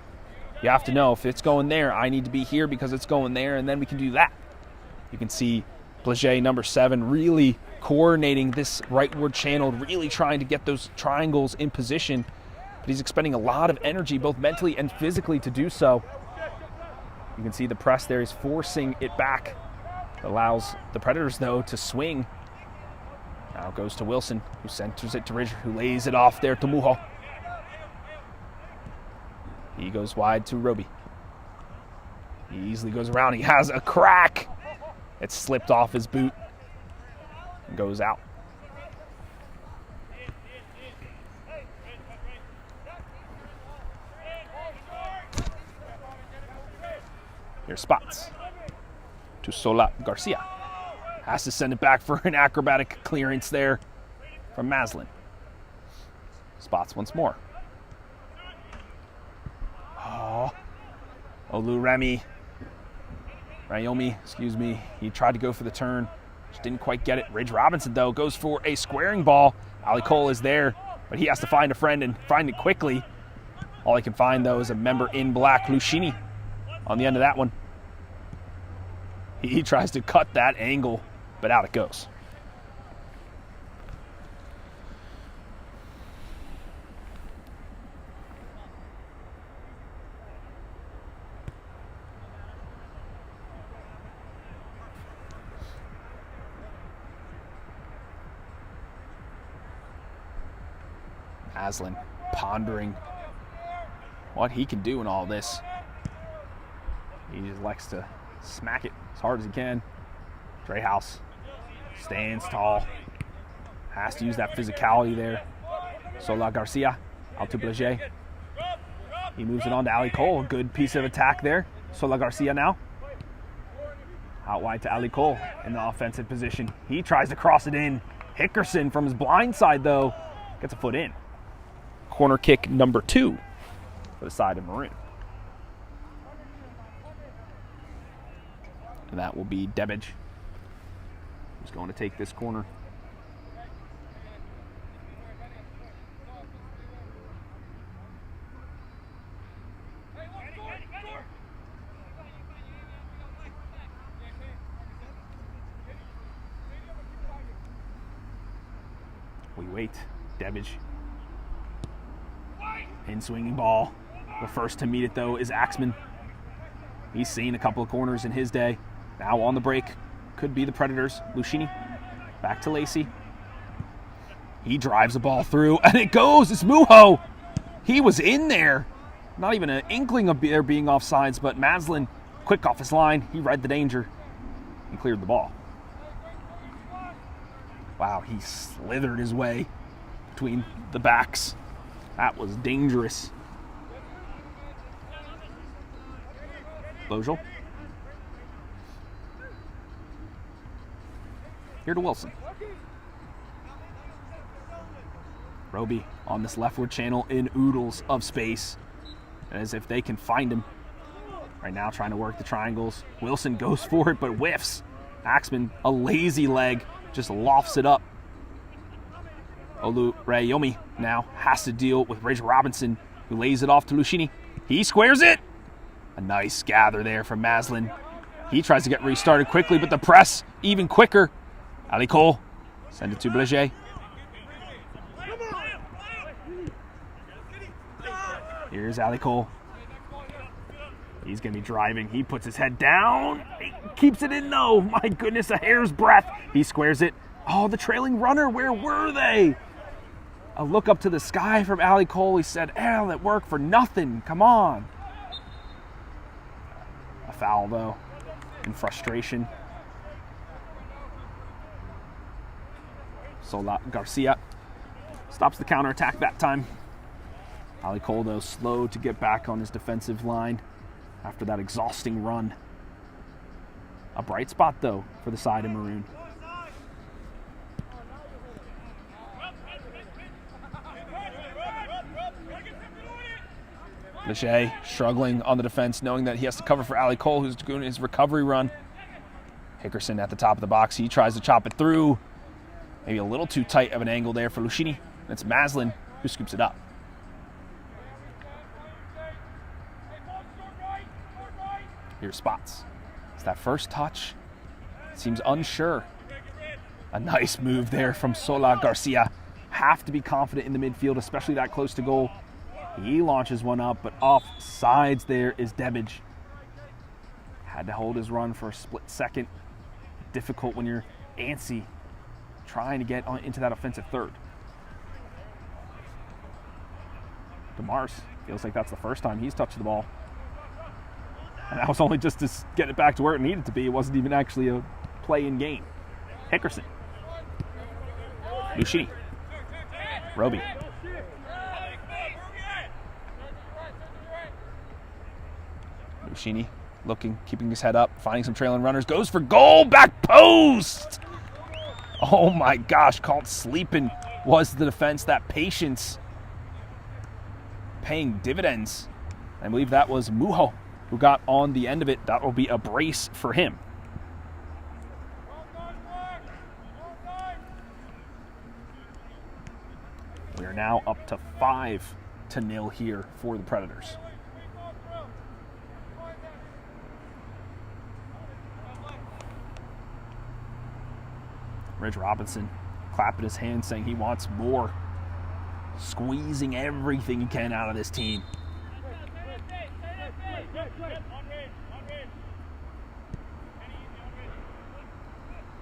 You have to know if it's going there, I need to be here because it's going there, and then we can do that. You can see Blaget, number 7, really coordinating this rightward channel, really trying to get those triangles in position. But he's expending a lot of energy, both mentally and physically, to do so. You can see the press there is forcing it back. It allows the Predators, though, to swing. Now it goes to Wilson, who centers it to Ridger, who lays it off there to Muho. He goes wide to Roby. He easily goes around. He has a crack. It slipped off his boot and goes out. Here's Spots to Sola Garcia. Has to send it back for an acrobatic clearance there from Maslin. Spots once more. Oh, Rayomi, excuse me. He tried to go for the turn. Just didn't quite get it. Ridge Robinson, though, goes for a squaring ball. Ali Cole is there, but he has to find a friend and find it quickly. All he can find, though, is a member in black, Luchini, on the end of that one. He tries to cut that angle, but out it goes. Maslin pondering what he can do in all this. He just likes to smack it as hard as he can. Dreyhouse stands tall. Has to use that physicality there. Sola Garcia, Alto Blaget. He moves it on to Ali Cole. A good piece of attack there. Sola Garcia now. Out wide to Ali Cole in the offensive position. He tries to cross it in. Hickerson from his blind side, though, gets a foot in. Corner kick number 2 for the side of Maroon. And that will be Debbage, who's going to take this corner. We wait. Debbage. In swinging ball. The first to meet it, though, is Axman. He's seen a couple of corners in his day. Now on the break. Could be the Predators. Luchini. Back to Lacey. He drives the ball through, and it goes. It's Muho. He was in there. Not even an inkling of there being offsides, but Maslin, quick off his line. He read the danger and cleared the ball. Wow, he slithered his way between the backs. That was dangerous. Lojal. Here to Wilson. Roby on this leftward channel in oodles of space. As if they can find him. Right now trying to work the triangles. Wilson goes for it but whiffs. Axman, a lazy leg, just lofts it up. Rayomi now has to deal with Ridge Robinson, who lays it off to Luchini. He squares it. A nice gather there from Maslin. He tries to get restarted quickly, but the press even quicker. Ali Cole, send it to Blaget. Here's Ali Cole. He's going to be driving. He puts his head down. He keeps it in, though. My goodness, a hair's breadth. He squares it. Oh, the trailing runner, where were they? A look up to the sky from Ali Cole. He said, that worked for nothing. Come on. A foul, though, in frustration. Sola Garcia stops the counterattack that time. Ali Cole, though, slow to get back on his defensive line after that exhausting run. A bright spot, though, for the side of Maroon. Lachey struggling on the defense, knowing that he has to cover for Ali Cole, who's doing his recovery run. Hickerson at the top of the box. He tries to chop it through. Maybe a little too tight of an angle there for Luchini. It's Maslin who scoops it up. Here's Spots. It's that first touch. Seems unsure. A nice move there from Sola Garcia. Have to be confident in the midfield, especially that close to goal. He launches one up, but off sides there is Debbage. Had to hold his run for a split second. Difficult when you're antsy, trying to get into that offensive third. DeMars feels like that's the first time he's touched the ball. And that was only just to get it back to where it needed to be. It wasn't even actually a play in game. Hickerson. Luchini. Roby. Luchini looking, keeping his head up, finding some trailing runners, goes for goal, back post! Oh my gosh, called sleeping was the defense. That patience paying dividends. I believe that was Muho who got on the end of it. That will be a brace for him. We are now up to 5-0 here for the Predators. Ridge Robinson clapping his hands saying he wants more. Squeezing everything he can out of this team.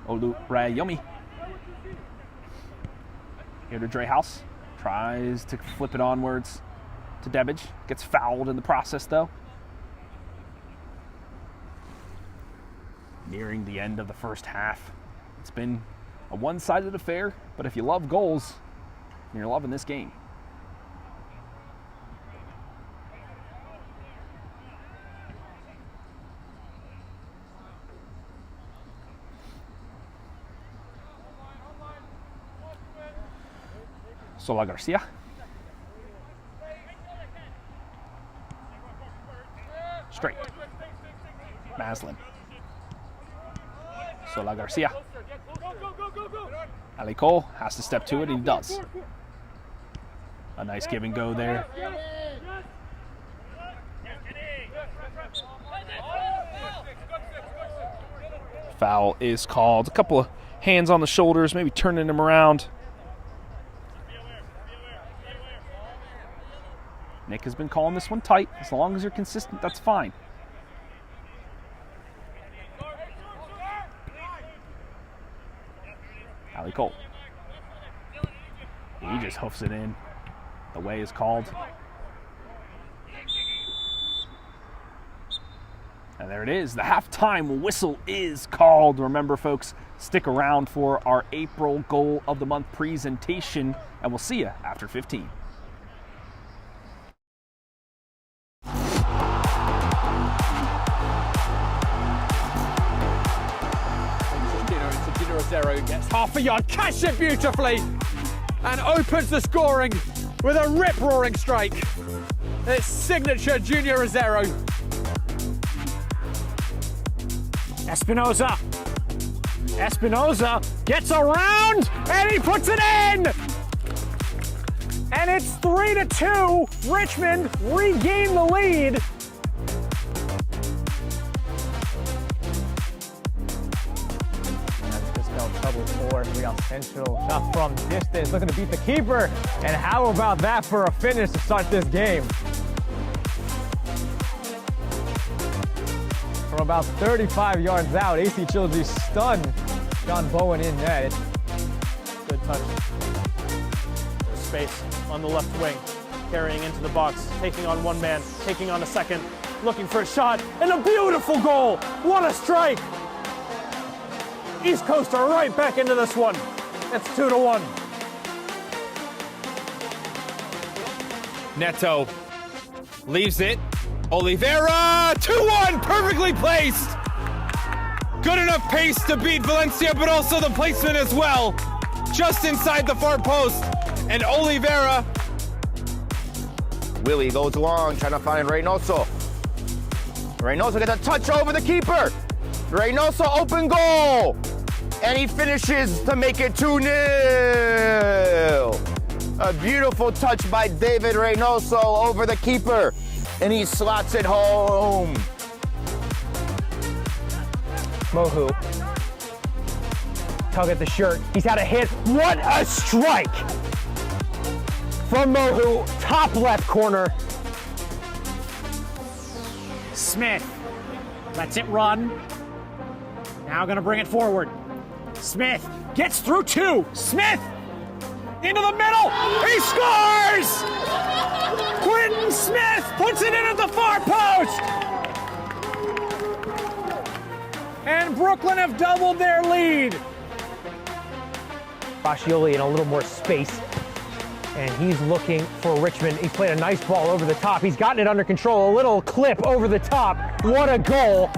Olurayomi. Here to Dreyhouse. Tries to flip it onwards to Debbage. Gets fouled in the process though. Nearing the end of the first half. It's been a one-sided affair, but if you love goals, you're loving this game. Sola Garcia. Straight. Maslin. Sola Garcia. Ali Cole has to step to it, and he does. A nice give and go there. Foul is called. A couple of hands on the shoulders, maybe turning him around. Nick has been calling this one tight. As long as you're consistent, that's fine. Ali Cole. He just hoofs it in. The way is called. And there it is. The halftime whistle is called. Remember, folks, stick around for our April Goal of the Month presentation, and we'll see you after 15. Rosero gets half a yard, catches it beautifully, and opens the scoring with a rip-roaring strike. It's signature Junior Rosero. Espinoza gets around, and he puts it in! And it's 3-2. Richmond regain the lead. Trouble for Real Central. Shot from distance, looking to beat the keeper. And how about that for a finish to start this game? From about 35 yards out, AC Trilogy stunned John Bowen in net. Good touch. There's space on the left wing, carrying into the box, taking on one man, taking on a second, looking for a shot, and a beautiful goal! What a strike! East Coast are right back into this one. It's 2-1. Neto leaves it. Oliveira, 2-1, perfectly placed. Good enough pace to beat Valencia, but also the placement as well. Just inside the far post. And Oliveira. Willie goes long, trying to find Reynoso. Reynoso gets a touch over the keeper. Reynoso open goal. And he finishes to make it 2-0. A beautiful touch by David Reynoso over the keeper. And he slots it home. Mohu. Tug at the shirt. He's had a hit. What a strike! From Mohu, top left corner. Smith Lets it run. Now gonna bring it forward. Smith gets through two. Smith into the middle. He scores! Quentin Smith puts it in at the far post. And Brooklyn have doubled their lead. Fascioli in a little more space. And he's looking for Richmond. He's played a nice ball over the top. He's gotten it under control. A little clip over the top. What a goal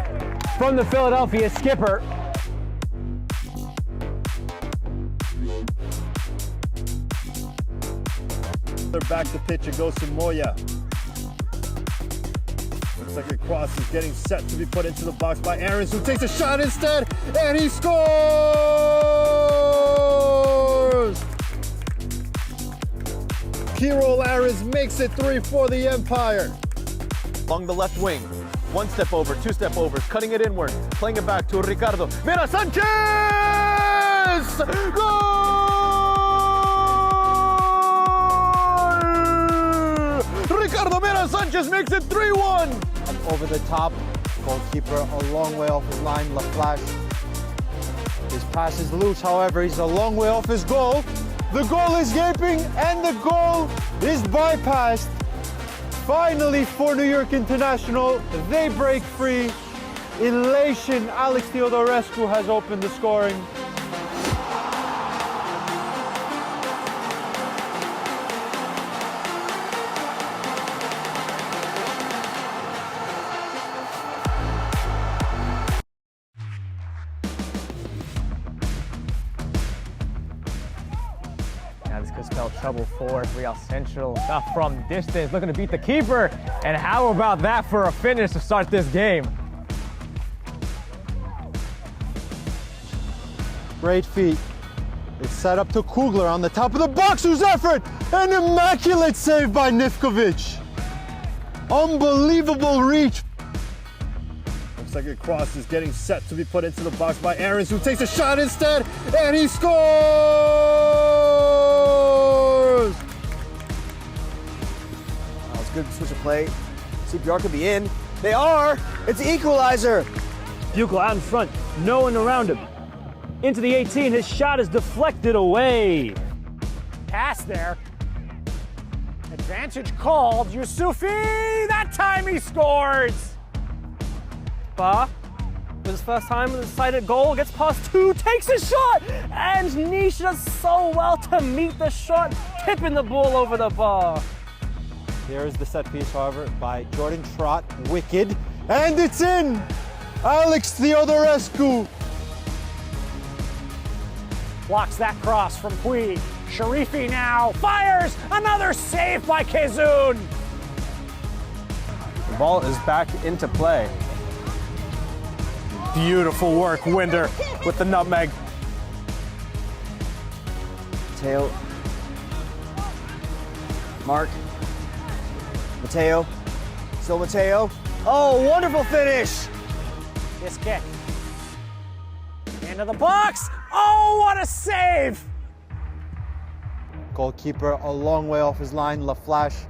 from the Philadelphia skipper. They're back to pitch. It goes to Moya. Looks like a cross is getting set to be put into the box by Aarons, who takes a shot instead, and he scores! Kiro Aarons makes it 3 for the Empire. Along the left wing. One step over, two step overs, cutting it inward, playing it back to Ricardo. Mira Sanchez! Goal! Ricardo Mira Sanchez makes it 3-1. Over the top, goalkeeper a long way off his line, LaFlash. His pass is loose, however, he's a long way off his goal. The goal is gaping and the goal is bypassed. Finally for New York International, they break free. Elation, Alex Theodorescu has opened the scoring. Now this could spell trouble for Real Central. Shot from distance, looking to beat the keeper. And how about that for a finish to start this game? Great feet. It's set up to Kugler on the top of the box, whose effort! An immaculate save by Nivkovic. Unbelievable reach. Looks like a cross is getting set to be put into the box by Aarons, who takes a shot instead, and he scores! That was a good switch of play. CPR could be in. They are! It's the equalizer! Buchel out in front, no one around him. Into the 18, his shot is deflected away. Pass there. Advantage called. Yusufi, that time he scores! Ba, with his first time with a sighted goal, gets past two, takes a shot, and Nish does so well to meet the shot, tipping the ball over the bar. There is the set piece, however, by Jordan Trott, wicked, and it's in! Alex Theodorescu. Blocks that cross from Puig. Sharifi now fires! Another save by Kazun! The ball is back into play. Beautiful work, Winder, with the nutmeg. Mateo. Mark. Mateo. Still Mateo. Oh, wonderful finish! This kick. Into the box! Oh, what a save! Goalkeeper a long way off his line, LaFlash.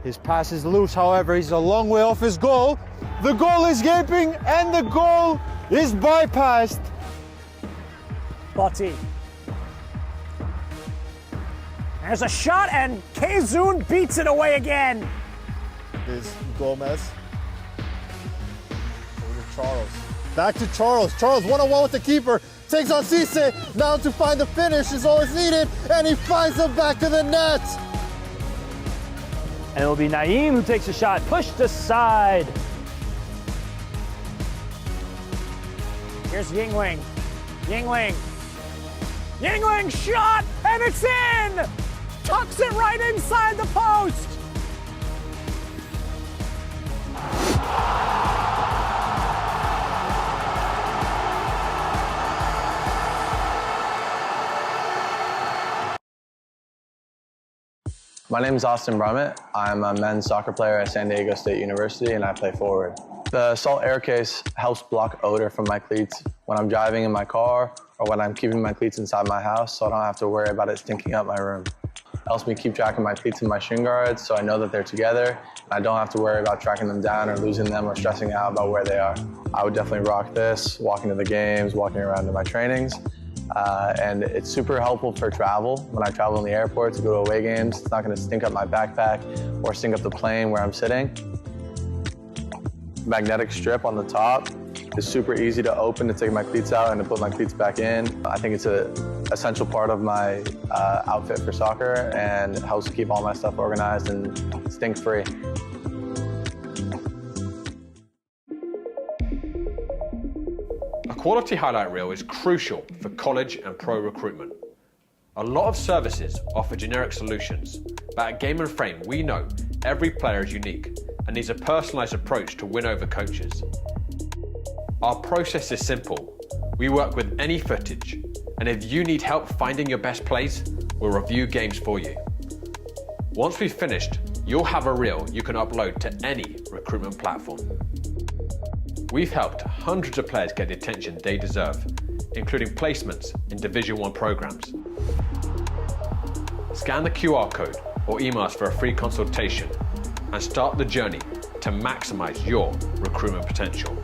His pass is loose, however, he's a long way off his goal. The goal is gaping and the goal is bypassed. Botti. There's a shot and Kazun beats it away again. Is Gomez. Over to Charles. Back to Charles. Charles one-on-one with the keeper. Takes on Cisse. Now to find the finish is all is needed. And he finds the back of the net. And it'll be Naeem who takes a shot, pushed aside. Here's Yingling. Yingling. Yingling shot, and it's in! Tucks it right inside the post! My name is Austin Brummett. I'm a men's soccer player at San Diego State University and I play forward. The Salt Air Case helps block odor from my cleats when I'm driving in my car or when I'm keeping my cleats inside my house so I don't have to worry about it stinking up my room. helps me keep track of my cleats and my shin guards so I know that they're together. I don't have to worry about tracking them down or losing them or stressing out about where they are. I would definitely rock this, walking to the games, walking around to my trainings. And it's super helpful for travel. When I travel in the airport to go to away games, it's not gonna stink up my backpack or stink up the plane where I'm sitting. Magnetic strip on the top is super easy to open to take my cleats out and to put my cleats back in. I think it's an essential part of my outfit for soccer, and it helps keep all my stuff organized and stink-free. A quality highlight reel is crucial for college and pro recruitment. A lot of services offer generic solutions, but at Game & Frame we know every player is unique and needs a personalised approach to win over coaches. Our process is simple. We work with any footage, and if you need help finding your best plays, we'll review games for you. Once we've finished, you'll have a reel you can upload to any recruitment platform. We've helped hundreds of players get the attention they deserve, including placements in Division 1 programs. Scan the QR code or email us for a free consultation and start the journey to maximize your recruitment potential.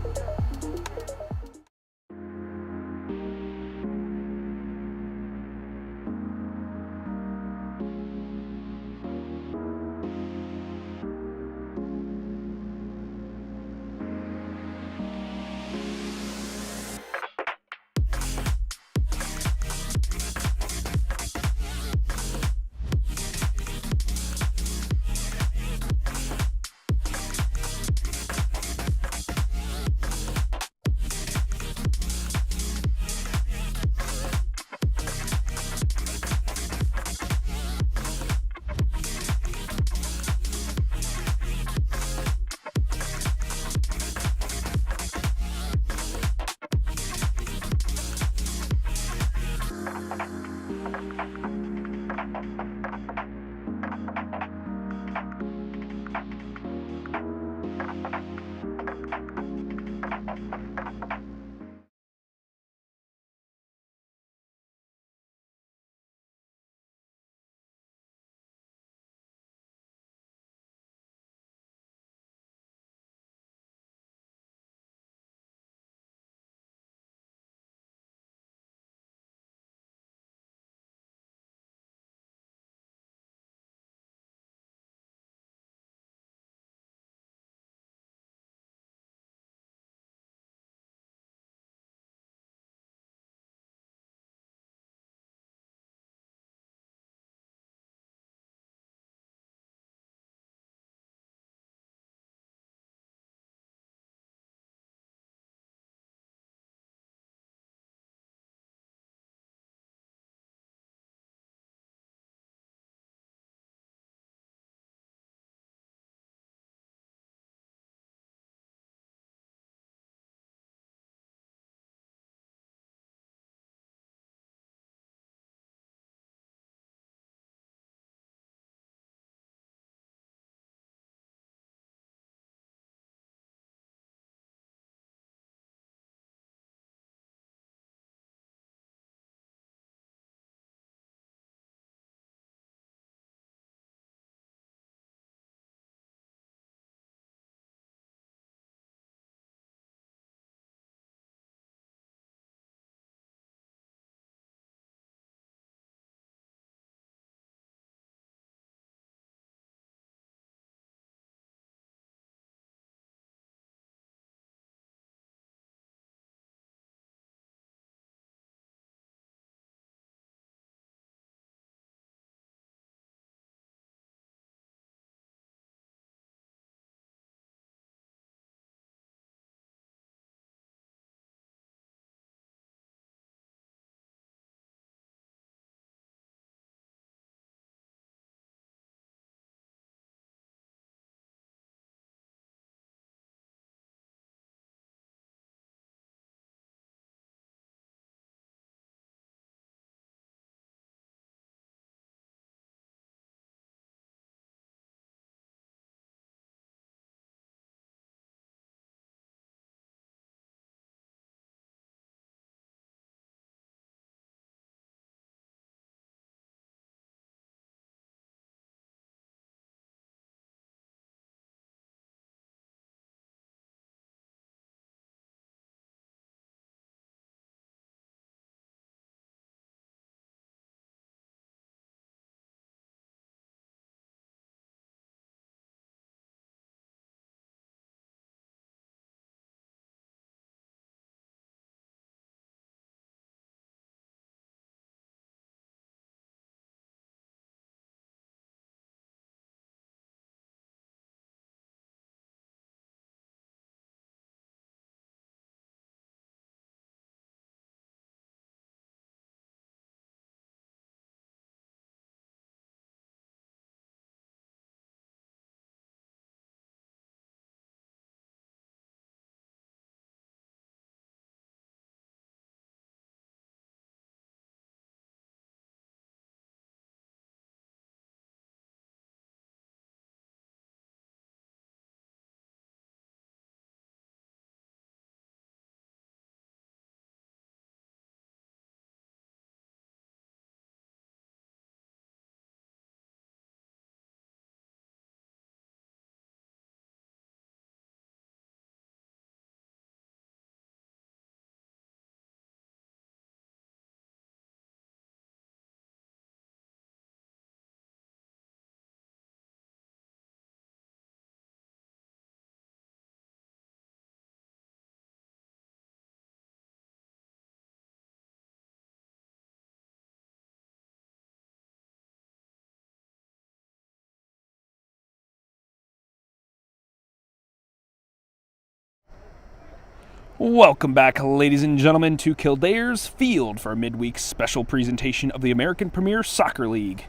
Welcome back, ladies and gentlemen, to Kildare's Field for a midweek special presentation of the American Premier Soccer League.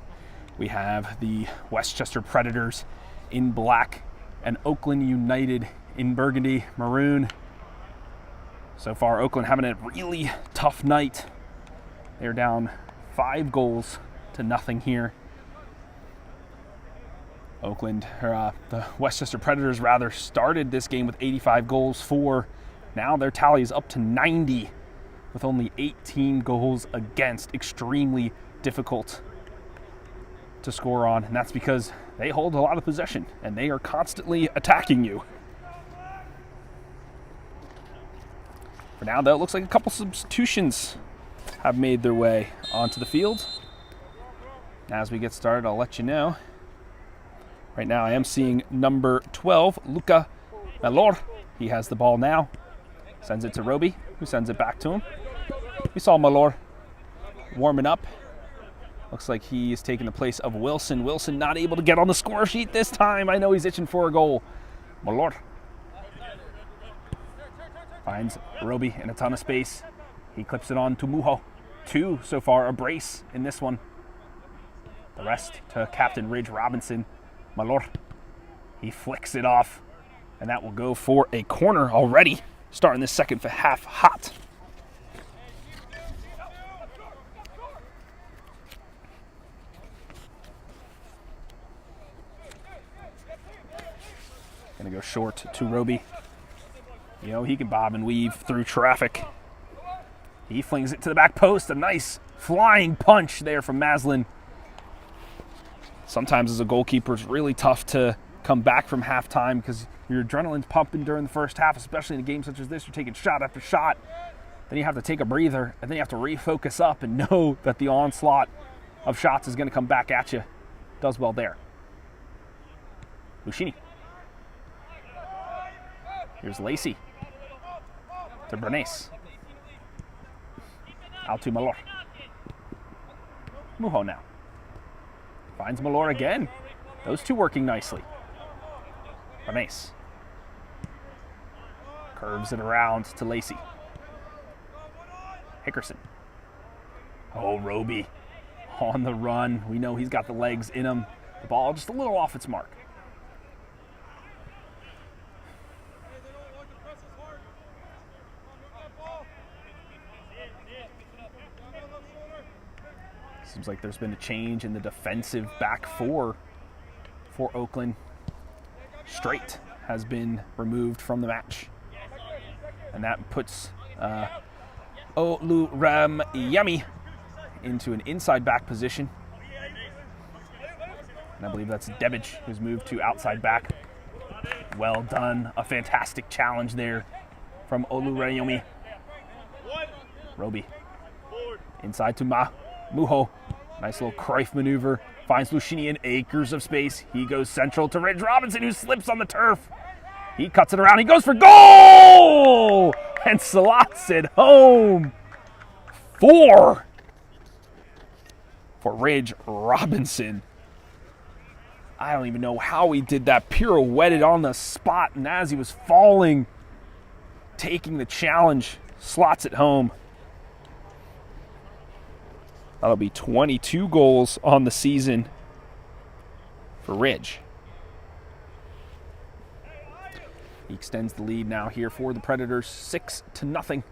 We have the Westchester Predators in black and Oaklyn United in burgundy maroon. So far, Oaklyn having a really tough night. They're down 5-0 here. The Westchester Predators rather started this game with 85 goals for. Now their tally is up to 90 with only 18 goals against. Extremely difficult to score on, and that's because they hold a lot of possession and they are constantly attacking you. For now, though, it looks like a couple substitutions have made their way onto the field. As we get started, I'll let you know. Right now, I am seeing number 12, Luca Malor. He has the ball now. Sends it to Roby, who sends it back to him. We saw Malor warming up. Looks like he is taking the place of Wilson. Wilson not able to get on the score sheet this time. I know he's itching for a goal. Malor finds Roby in a ton of space. He clips it on to Muho. 2 so far, a brace in this one. The rest to Captain Ridge Robinson. Malor, he flicks it off, and that will go for a corner already. Starting this second half hot. Gonna go short to Roby. You know, he can bob and weave through traffic. He flings it to the back post. A nice flying punch there from Maslin. Sometimes as a goalkeeper, it's really tough to come back from halftime because your adrenaline's pumping during the first half, especially in a game such as this. You're taking shot after shot. Then you have to take a breather, and then you have to refocus up and know that the onslaught of shots is going to come back at you. Does well there. Lucchini. Here's Lacey. To Bernays. Out to Malor. Muho now. Finds Malor again. Those two working nicely. Bernays. Curves it around to Lacey. Hickerson. Oh, Roby on the run. We know he's got the legs in him. The ball just a little off its mark. Seems like there's been a change in the defensive back four for Oaklyn. Straight has been removed from the match. And that puts Oluramyemi into an inside back position. And I believe that's Debich who's moved to outside back. Well done. A fantastic challenge there from Oluramyemi. Roby. Inside to Muho. Nice little Cruyff maneuver. Finds Lucchini in acres of space. He goes central to Ridge Robinson, who slips on the turf. He cuts it around. He goes for goal! And slots it home. 4 for Ridge Robinson. I don't even know how he did that. Pirouetted on the spot, and as he was falling, taking the challenge, slots it home. That'll be 22 goals on the season for Ridge. He extends the lead now here for the Predators, 6-0.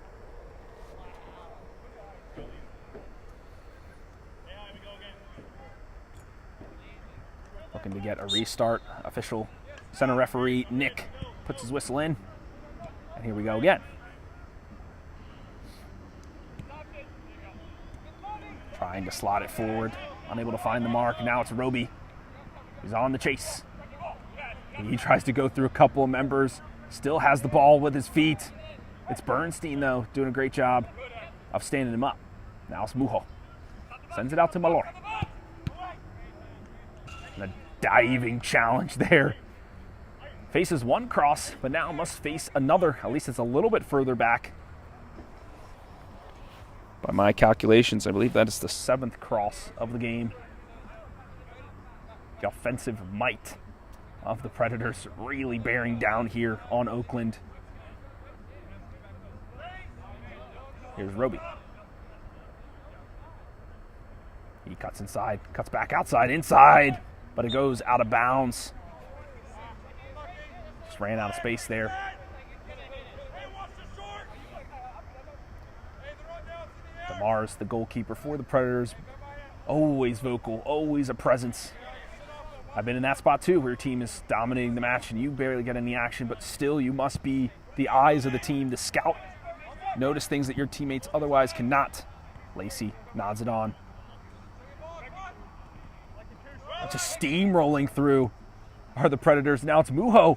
Looking to get a restart. Official center referee Nick puts his whistle in. And here we go again. Trying to slot it forward. Unable to find the mark. Now it's Roby. He's on the chase. He tries to go through a couple of members. Still has the ball with his feet. It's Bernstein, though, doing a great job of standing him up. Now it's Muho. Sends it out to Malor. And a diving challenge there. Faces one cross, but now must face another. At least it's a little bit further back. By my calculations, I believe that is the 7th cross of the game. The offensive might of the Predators really bearing down here on Oakland. Here's Roby. He cuts inside, cuts back outside, inside, but it goes out of bounds. Just ran out of space there. DeMars, the goalkeeper for the Predators, always vocal, always a presence. I've been in that spot too, where your team is dominating the match and you barely get any action, but still you must be the eyes of the team to scout, notice things that your teammates otherwise cannot. Lacey nods it on. Just steamrolling through are the Predators. Now it's Muho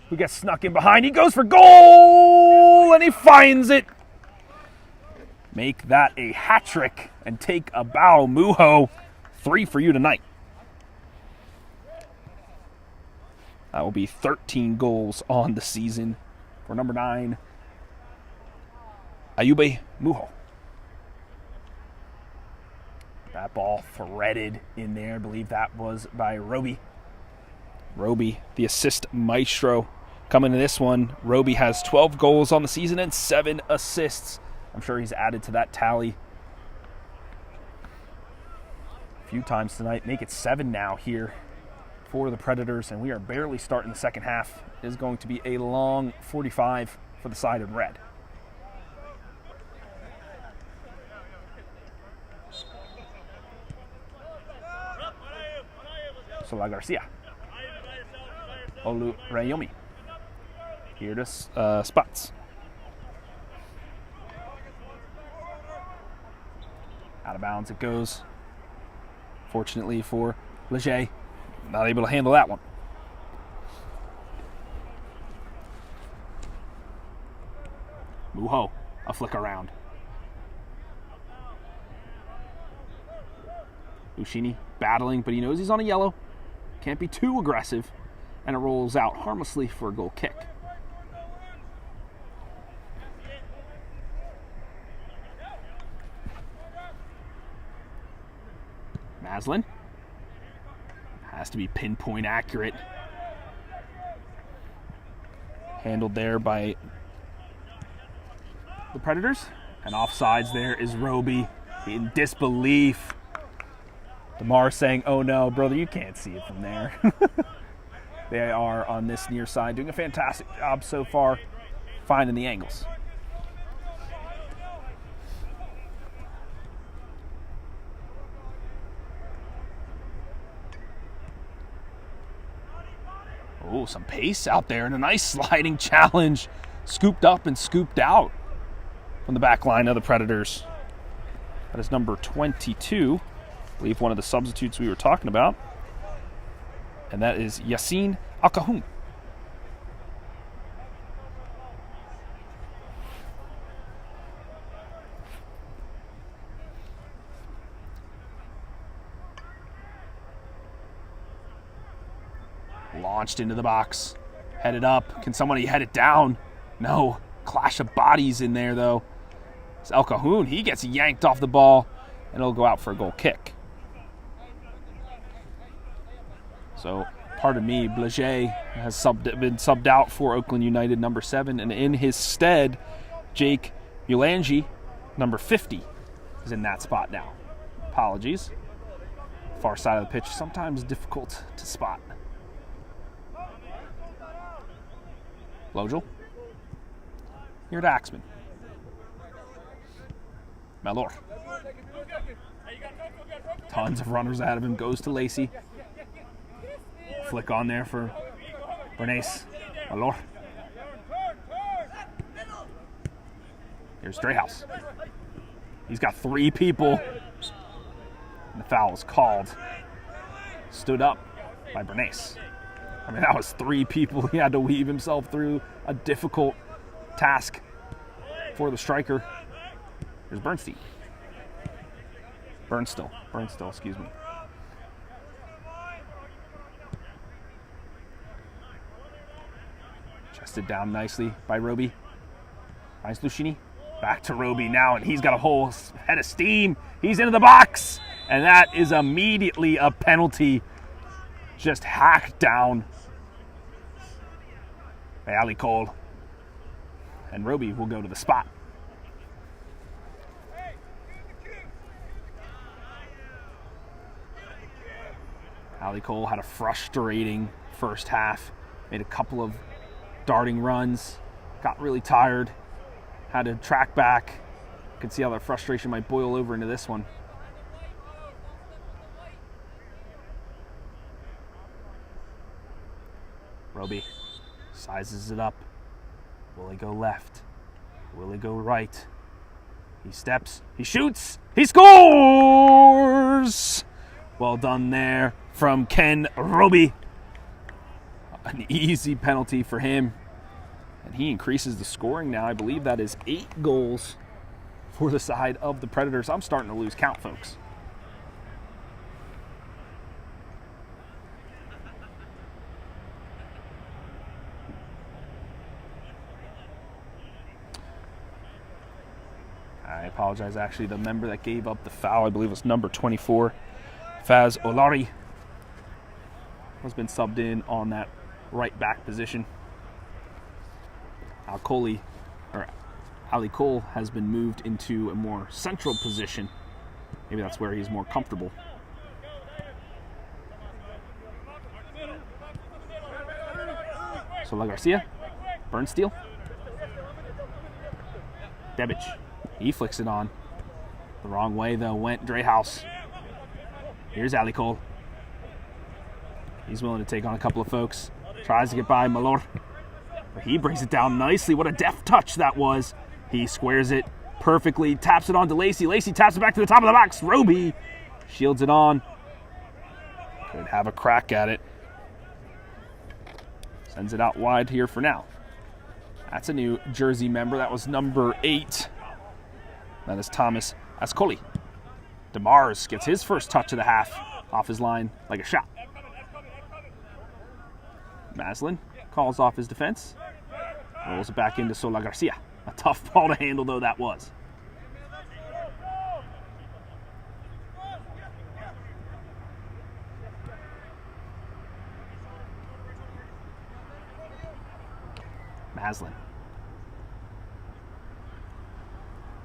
who gets snuck in behind. He goes for goal and he finds it. Make that a hat trick and take a bow. Muho, 3 for you tonight. That will be 13 goals on the season for number 9, Ayube Muho. That ball threaded in there. I believe that was by Roby. Roby, the assist maestro. Coming to this one, Roby has 12 goals on the season and 7 assists. I'm sure he's added to that tally a few times tonight. Make it 7 now here for the Predators, and we are barely starting the second half. It is going to be a long 45 for the side in red. Sola Garcia. Olu Rayomi. Here to Spots. Out of bounds it goes. Fortunately for Leger, not able to handle that one. Muho, a flick around. Luchini battling, but he knows he's on a yellow. Can't be too aggressive, and it rolls out harmlessly for a goal kick. Maslin has to be pinpoint accurate. Handled there by the Predators. And offsides there is Roby in disbelief. DeMar saying, oh no, brother, you can't see it from there. They are on this near side doing a fantastic job so far finding the angles. Oh, some pace out there and a nice sliding challenge. Scooped up and scooped out from the back line of the Predators. That is number 22. I believe one of the substitutes we were talking about. And that is Yassine Alkahoum. Launched into the box. Headed up. Can somebody head it down? No. Clash of bodies in there, though. It's Alkahoum. He gets yanked off the ball, and it'll go out for a goal kick. So, pardon me, Blaget has been subbed out for Oakland United, number 7, and in his stead, Jake Ulangi, number 50, is in that spot now. Apologies. Far side of the pitch, sometimes difficult to spot. Lojel. Here to Axman. Malor. Tons of runners out of him. Goes to Lacey. Flick on there for Bernays. Malor. Here's Dreyhouse. He's got 3 people. And the foul was called. Stood up by Bernays. I mean, that was 3 people. He had to weave himself through a difficult task for the striker. There's Bernstein. Burnstill, excuse me. Chested down nicely by Roby. Finds Luchini. Back to Roby now, and he's got a whole head of steam. He's into the box, and that is immediately a penalty. Just hacked down by Ali Cole. And Roby will go to the spot. Ali Cole had a frustrating first half. Made a couple of darting runs. Got really tired. Had to track back. Could see how that frustration might boil over into this one. Roby sizes it up. Will he go left? Will he go right? He steps, he shoots, he scores! Well done there from Ken Roby. An easy penalty for him. And he increases the scoring now. I believe that is 8 goals for the side of the Predators. I'm starting to lose count, folks. I apologize. Actually, the member that gave up the foul, I believe, was number 24, Faz Olari, has been subbed in on that right back position. Ali Cole has been moved into a more central position. Maybe that's where he's more comfortable. Sola Garcia, Burnsteel, Debic. He flicks it on. The wrong way, though, went Dreyhaus. Here's Ali Cole. He's willing to take on a couple of folks. Tries to get by Malor. But he brings it down nicely. What a deft touch that was. He squares it perfectly. Taps it on to Lacey. Lacey taps it back to the top of the box. Roby shields it on. Could have a crack at it. Sends it out wide here for now. That's a new jersey member. That was number 8. That is Thomas Ascoli. DeMars gets his first touch of the half off his line like a shot. Maslin calls off his defense. Rolls it back into Sola Garcia. A tough ball to handle, though, that was. Maslin.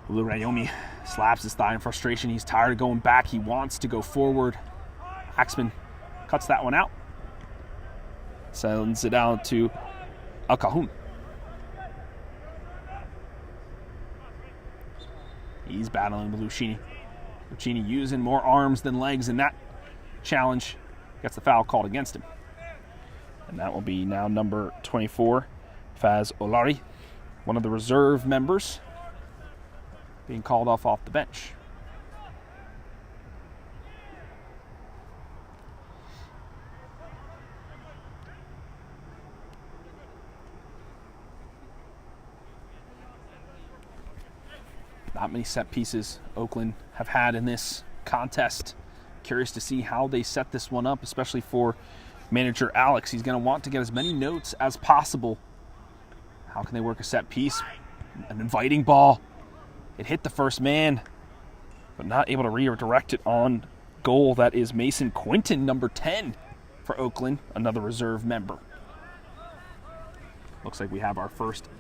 Rayomi slaps his thigh in frustration. He's tired of going back. He wants to go forward. Axman cuts that one out. Sends it out to Al Cahun. He's battling with Lucchini. Lucchini using more arms than legs in that challenge. Gets the foul called against him. And that will be now number 24, Faz Olari, one of the reserve members, being called off the bench. Not many set pieces Oaklyn have had in this contest. Curious to see how they set this one up, especially for manager Alex. He's going to want to get as many notes as possible. How can they work a set piece? An inviting ball. It hit the first man, but not able to redirect it on goal. That is Mason Quinton, number 10 for Oaklyn, another reserve member. Looks like we have our first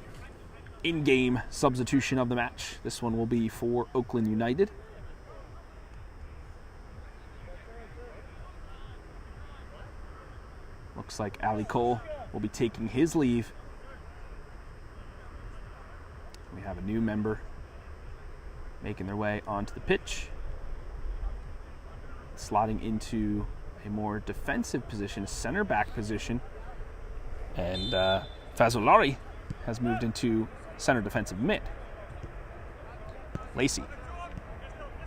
in-game substitution of the match. This one will be for Oaklyn United. Looks like Ali Cole will be taking his leave. We have a new member making their way onto the pitch, slotting into a more defensive position, a center back position, and Fazolari has moved into center defensive mid. Lacey,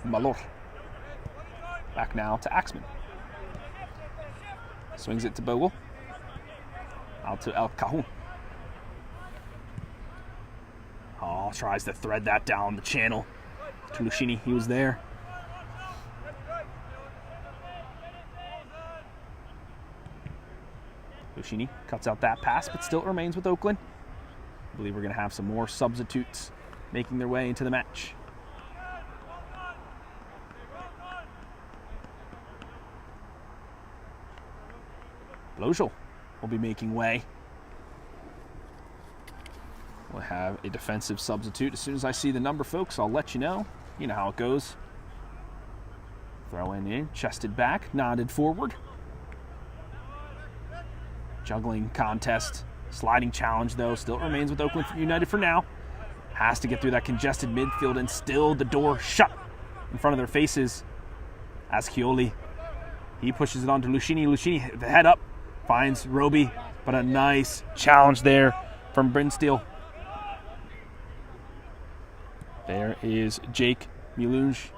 Malor, back now to Axman. Swings it to Bogle, out to El Cahun. Oh, tries to thread that down the channel to Lucchini. He was there. Lucchini cuts out that pass, but still remains with Oaklyn. I believe we're going to have some more substitutes making their way into the match. Blojol will be making way. We'll have a defensive substitute. As soon as I see the number, folks, I'll let you know. You know how it goes. Throw in, chested back, nodded forward. Juggling contest. Sliding challenge, though, still remains with Oakland United for now. Has to get through that congested midfield, and still the door shut in front of their faces. As Chioli, he pushes it on to Lucchini. Lucchini, the head up, finds Roby, but a nice challenge there from Brinsteel. There is Jake Mulingi.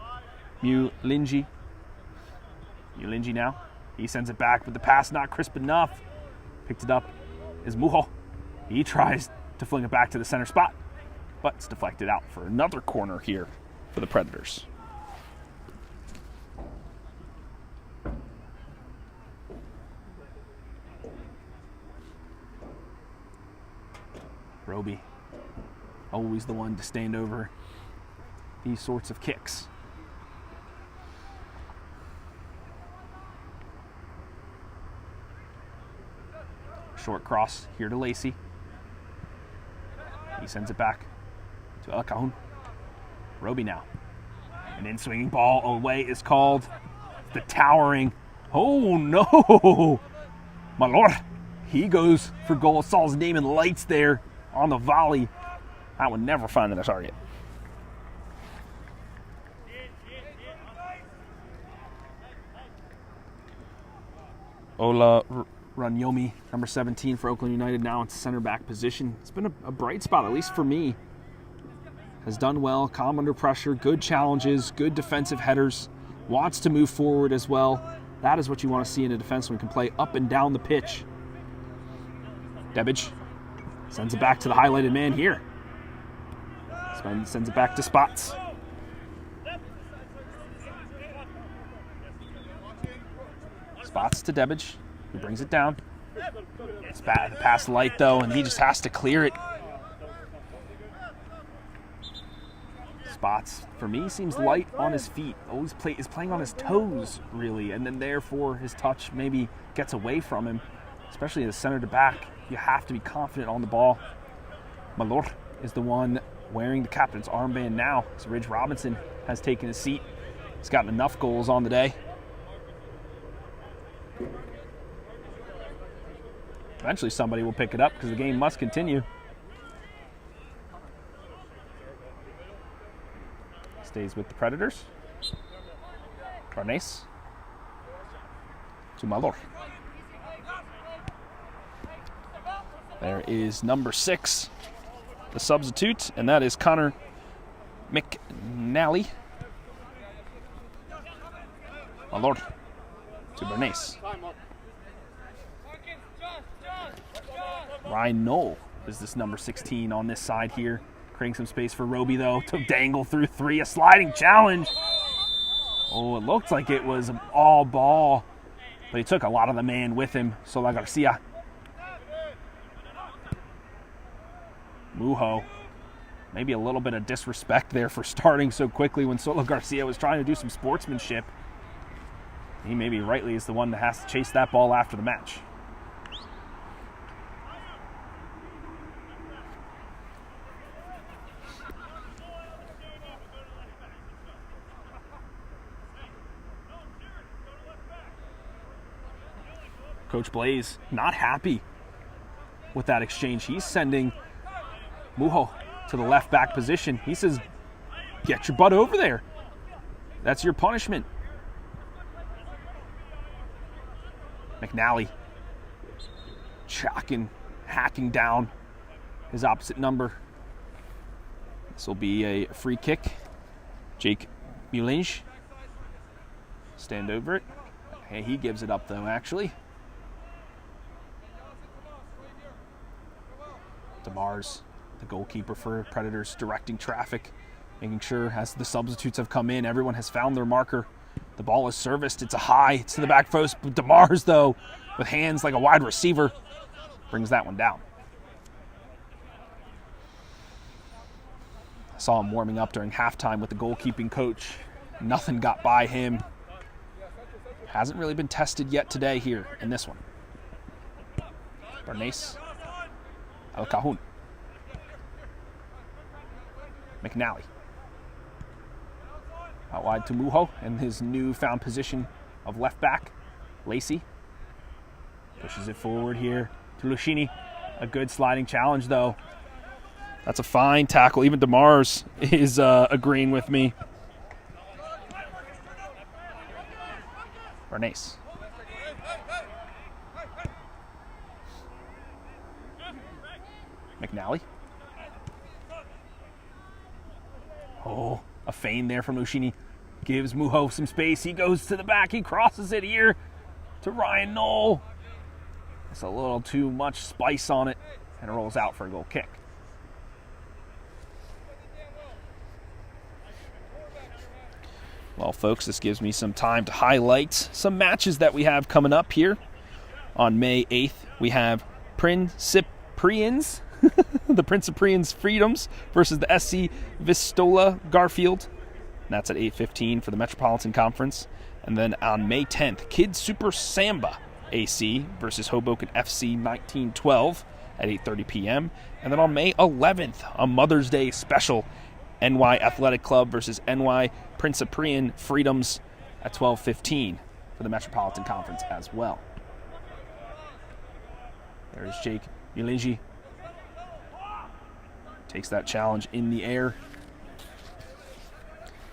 Mulingi now. He sends it back, but the pass not crisp enough. Picked it up is Mujo. He tries to fling it back to the center spot, but it's deflected out for another corner here for the Predators. Roby, always the one to stand over these sorts of kicks. Short cross here to Lacey. He sends it back to El Cajon. Roby now. An in-swinging ball away is called. The towering. Oh no! My lord. He goes for goal. Saw his name in lights there on the volley. That would never find the target. Ola Runyomi, number 17 for Oakland United, now in center back position. It's been a bright spot, at least for me. Has done well, calm under pressure, good challenges, good defensive headers, wants to move forward as well. That is what you want to see in a defenseman, can play up and down the pitch. Debic sends it back to the highlighted man here. Sends it back to Spots. Spots to Debic, who brings it down. It's past light though, and he just has to clear it. Spots, for me, seems light on his feet. Always is playing on his toes, really, and then therefore his touch maybe gets away from him, especially as center to back. You have to be confident on the ball. Malor is the one wearing the captain's armband now, as Ridge Robinson has taken his seat. He's gotten enough goals on the day. Eventually somebody will pick it up because the game must continue. Stays with the Predators. Barnes to Malor. There is number 6, the substitute, and that is Connor McNally. Malor to Bernays. Ryan Knoll is this number 16 on this side here. Creating some space for Roby, though, to dangle through 3. A sliding challenge. Oh, it looked like it was all ball, but he took a lot of the man with him. Sola Garcia. Mujo. Maybe a little bit of disrespect there for starting so quickly when Sola Garcia was trying to do some sportsmanship. He maybe rightly is the one that has to chase that ball after the match. Coach Blaze not happy with that exchange. He's sending Mujo to the left back position. He says, get your butt over there. That's your punishment. McNally hacking down his opposite number. This will be a free kick. Jake Mulingi. Stand over it. Hey, he gives it up though, actually. DeMars, the goalkeeper for Predators, directing traffic, making sure as the substitutes have come in, everyone has found their marker. The ball is serviced. It's a high. It's to the back post. But DeMars, though, with hands like a wide receiver, brings that one down. I saw him warming up during halftime with the goalkeeping coach. Nothing got by him. Hasn't really been tested yet today here in this one. Bernays. El Cajon. McNally. Out wide to Mujo in his newfound position of left back. Lacey pushes it forward here. to Lushini. A good sliding challenge, though. That's a fine tackle. Even DeMars is agreeing with me. Bernays. McNally. Oh, a feint there from Lushini. Gives Muho some space. He goes to the back. He crosses it here to Ryan Knoll. It's a little too much spice on it, and it rolls out for a goal kick. Well, folks, this gives me some time to highlight some matches that we have coming up here. On May 8th, we have Principians, the Principians Freedoms versus the SC Vistola Garfield. And that's at 8:15 for the Metropolitan Conference. And then on May 10th, Kids Super Samba AC versus Hoboken FC 1912 at 8:30 p.m. And then on May 11th, a Mother's Day special, NY Athletic Club versus NY Principian Freedoms at 12:15 for the Metropolitan Conference as well. There's Jake Ulingi. Takes that challenge in the air.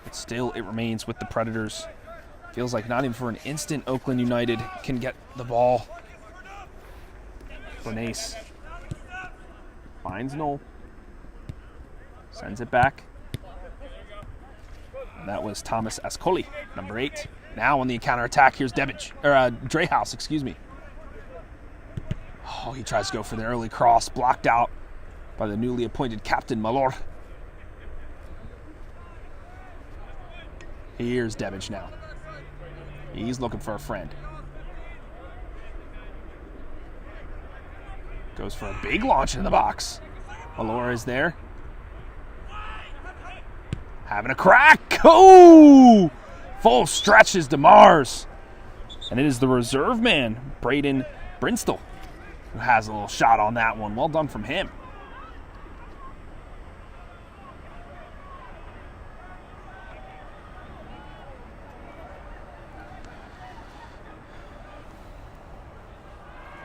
But still, it remains with the Predators. Feels like not even for an instant Oakland United can get the ball. Bernays finds Knoll. Sends it back. And that was Thomas Ascoli, number 8. Now on the counter-attack, here's Dreyhouse, excuse me. Oh, he tries to go for the early cross, blocked out by the newly appointed captain, Malor. Here's Devic now. He's looking for a friend. Goes for a big launch in the box. Malor is there. Having a crack. Oh! Full stretches DeMars. And it is the reserve man, Braden Brinstel, who has a little shot on that one. Well done from him.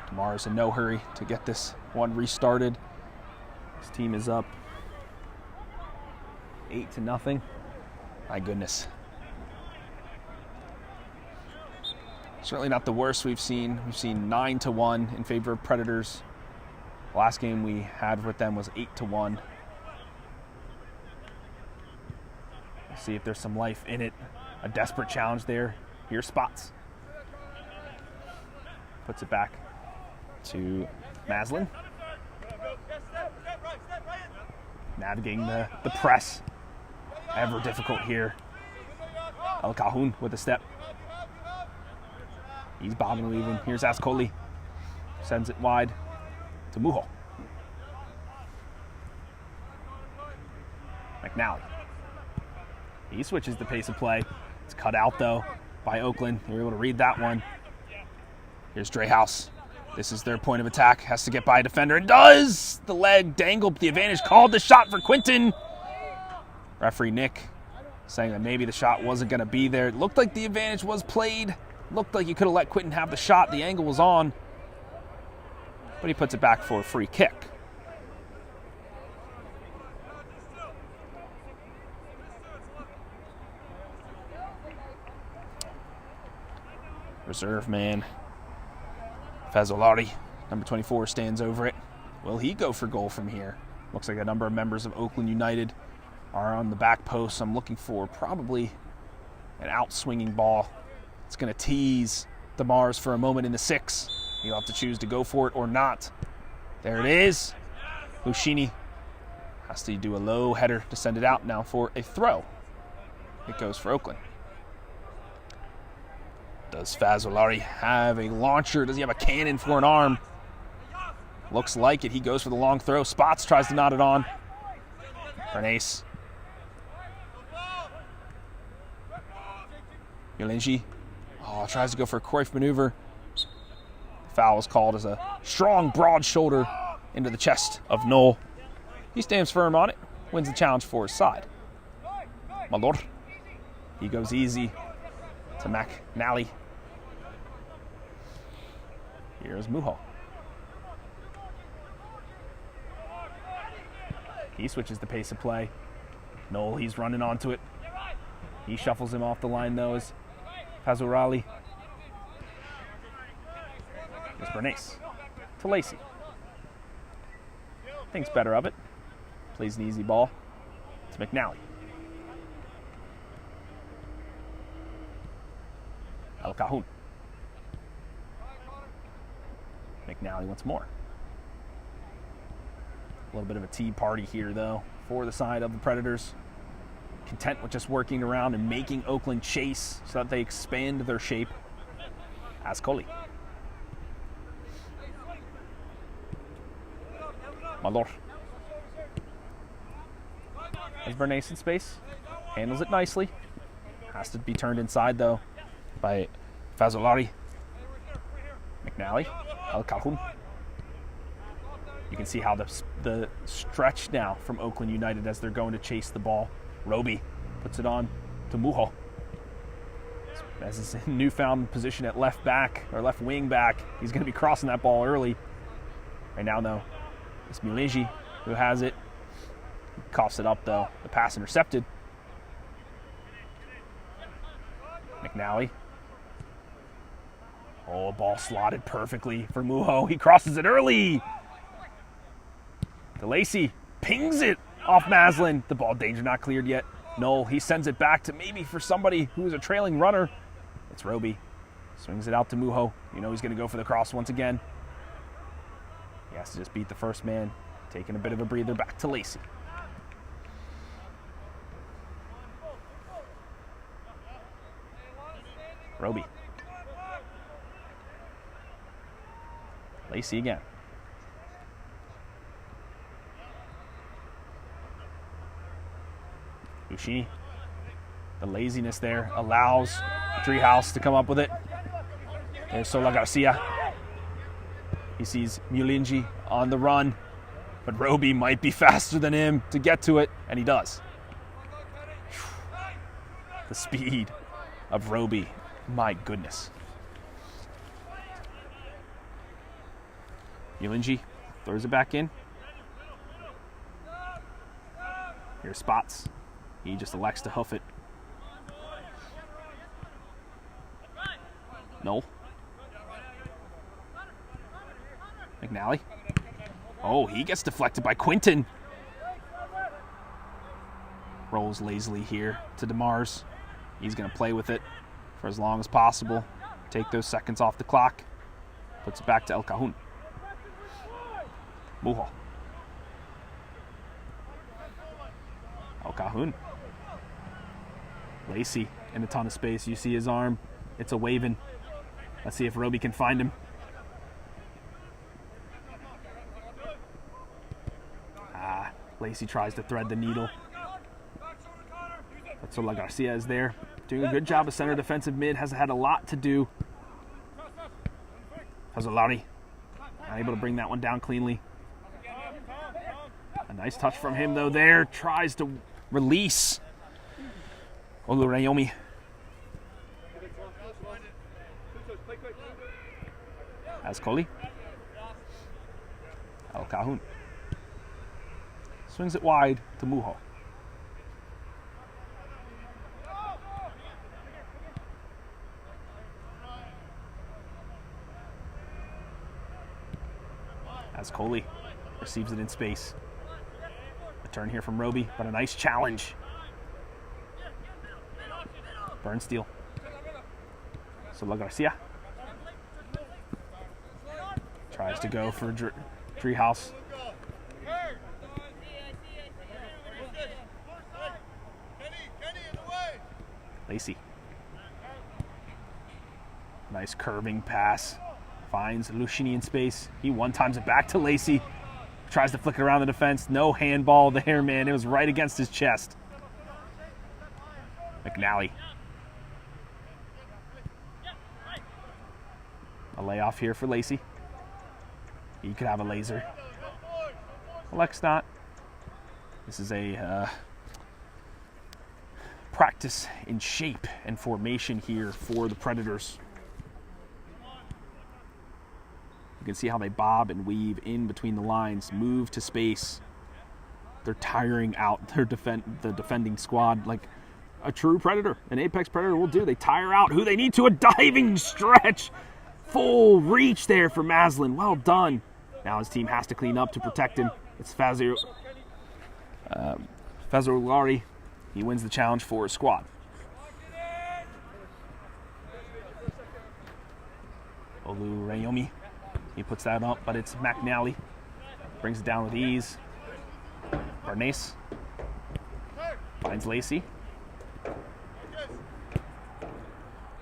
DeMars in no hurry to get this one restarted. His team is up 8-0. My goodness. Certainly not the worst we've seen. We've seen 9-1 in favor of Predators. The last game we had with them was 8-1. We'll see if there's some life in it. A desperate challenge there. Here's Spots. Puts it back to Maslin. Navigating the press. Ever difficult here. El Cahoon with a step. He's bobbing and weaving. Here's Ascoli. Sends it wide to Muho. McNally. He switches the pace of play. It's cut out, though, by Oakland. They were able to read that one. Here's Dreyhouse. This is their point of attack. Has to get by a defender. And does! The leg dangled. The advantage called the shot for Quinton. Referee Nick saying that maybe the shot wasn't going to be there. It looked like the advantage was played. Looked like you could have let Quinton have the shot. The angle was on. But he puts it back for a free kick. Reserve man Fazzolari, number 24, stands over it. Will he go for goal from here? Looks like a number of members of Oakland United are on the back post. I'm looking for probably an out-swinging ball. It's going to tease DeMars for a moment in the 6. He'll have to choose to go for it or not. There it is. Lushini has to do a low header to send it out now for a throw. It goes for Oakland. Does Fazzolari have a launcher? Does he have a cannon for an arm? Looks like it. He goes for the long throw. Spots tries to knot it on. Bernays. Ulingi. Oh, tries to go for a Cruyff maneuver. Foul is called as a strong, broad shoulder into the chest of Knoll. He stands firm on it. Wins the challenge for his side. Malor. He goes easy to McNally. Here's Muho. He switches the pace of play. Noel, he's running onto it. He shuffles him off the line, though, as Pazurali. It's Bernays to Lacey. Thinks better of it. Plays an easy ball to McNally. El Cajon. McNally once more. A little bit of a tea party here, though, for the side of the Predators. Content with just working around and making Oaklyn chase so that they expand their shape. Ascoli. Malor. Has Bernays in space. Handles it nicely. Has to be turned inside, though, by Fazzolari. McNally. El Cajon. You can see how the stretch now from Oaklyn United as they're going to chase the ball. Roby puts it on to Mujo. As his newfound position at left back, or left wing back, he's going to be crossing that ball early. Right now, though, it's Milinji who has it. He coughs it up, though. The pass intercepted. McNally. Oh, ball slotted perfectly for Mujo. He crosses it early. DeLacy pings it off Maslin. The ball danger not cleared yet. Noel, he sends it back to maybe for somebody who's a trailing runner. It's Roby. Swings it out to Mujo. You know he's going to go for the cross once again. He has to just beat the first man. Taking a bit of a breather, back to Lacey. Roby. Lacey again. Luchini. The laziness there allows Treehouse to come up with it. There's Sola Garcia. He sees Mulinji on the run, but Roby might be faster than him to get to it, and he does. The speed of Roby, my goodness. Mulinji throws it back in. Here's Spots. He just elects to hoof it. No. McNally. Oh, he gets deflected by Quinton. Rolls lazily here to DeMars. He's going to play with it for as long as possible. Take those seconds off the clock. Puts it back to El Cajon. Mujo. El Cajon. Lacey in a ton of space. You see his arm. It's a waving. Let's see if Roby can find him. Lacey tries to thread the needle. But Sola Garcia is there. Doing a good job of center defensive mid. Has had a lot to do. Fazzolari. Not able to bring that one down cleanly. A nice touch from him, though, there. Tries to release Olurayomi. Ascoli. El Cajon. Swings it wide to Mujo. Ascoli receives it in space. A turn here from Roby, but a nice challenge. Burnsteel. Sola Garcia. Tries to go for Treehouse. Lacey. Nice curving pass. Finds Luchini in space. He one-times it back to Lacey. Tries to flick it around the defense. No handball there, man. It was right against his chest. McNally. A layoff here for Lacey. He could have a laser. Elects not. This is a practice in shape and formation here for the Predators. You can see how they bob and weave in between the lines, move to space. They're tiring out the defending squad like a true predator, an apex predator will do. They tire out who they need to. A diving stretch. Full reach there for Maslin. Well done. Now his team has to clean up to protect him. It's Fazolari. He wins the challenge for his squad. Oluwayomi. He puts that up, but it's McNally. Brings it down with ease. Barnes finds Lacey.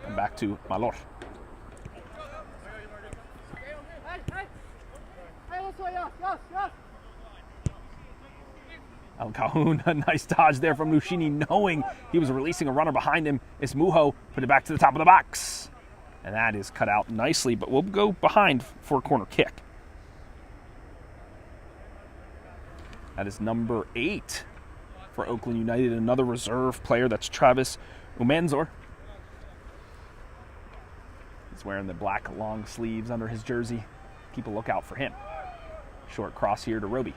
And back to Malor. El Calhoun, a nice dodge there from Luchini, knowing he was releasing a runner behind him. It's Mujo, put it back to the top of the box. And that is cut out nicely, but we'll go behind for a corner kick. That is number 8 for Oaklyn United, another reserve player. That's Travis Umenzor. He's wearing the black long sleeves under his jersey. Keep a lookout for him. Short cross here to Roby.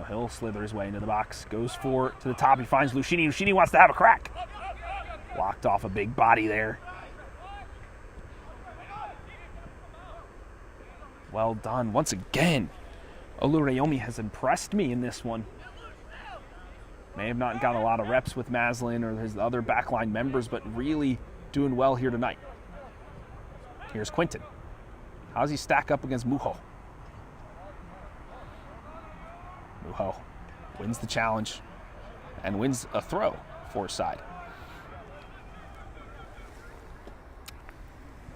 He'll slither his way into the box. Goes to the top. He finds Luchini. Luchini wants to have a crack. Blocked off a big body there. Well done. Once again, Oluwayomi has impressed me in this one. May have not got a lot of reps with Maslin or his other backline members, but really doing well here tonight. Here's Quinton. How does he stack up against Mujo? Mujo wins the challenge and wins a throw for his side.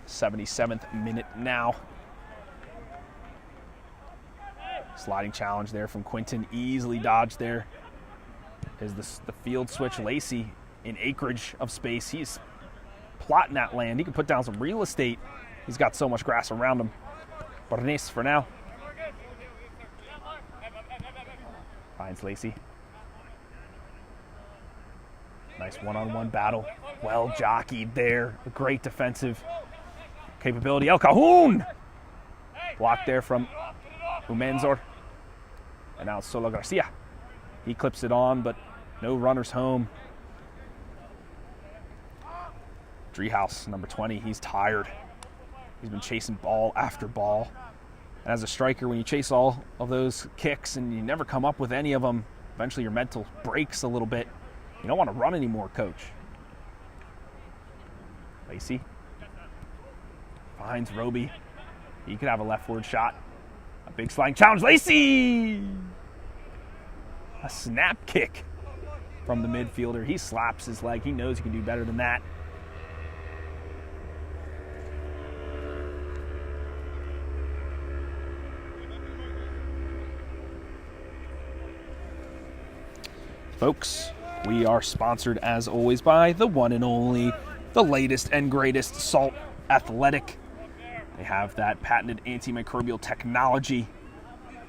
77th minute now. Sliding challenge there from Quinton, easily dodged there. Is the field switch. Lacey in acreage of space. He's plotting that land. He can put down some real estate. He's got so much grass around him. Barnes for now. Finds Lacey. Nice one-on-one battle. Well jockeyed there. A great defensive capability. El Calhoun! Blocked there from Umenzor. And now it's Solo Garcia. He clips it on, but no runners home. Driehaus, number 20, he's tired. He's been chasing ball after ball. And as a striker, when you chase all of those kicks and you never come up with any of them, eventually your mental breaks a little bit. You don't want to run anymore, coach. Lacey finds Roby. He could have a left forward shot. A big sliding challenge. Lacey! A snap kick from the midfielder. He slaps his leg. He knows he can do better than that. Folks, we are sponsored as always by the one and only, the latest and greatest Salt Athletic. They have that patented antimicrobial technology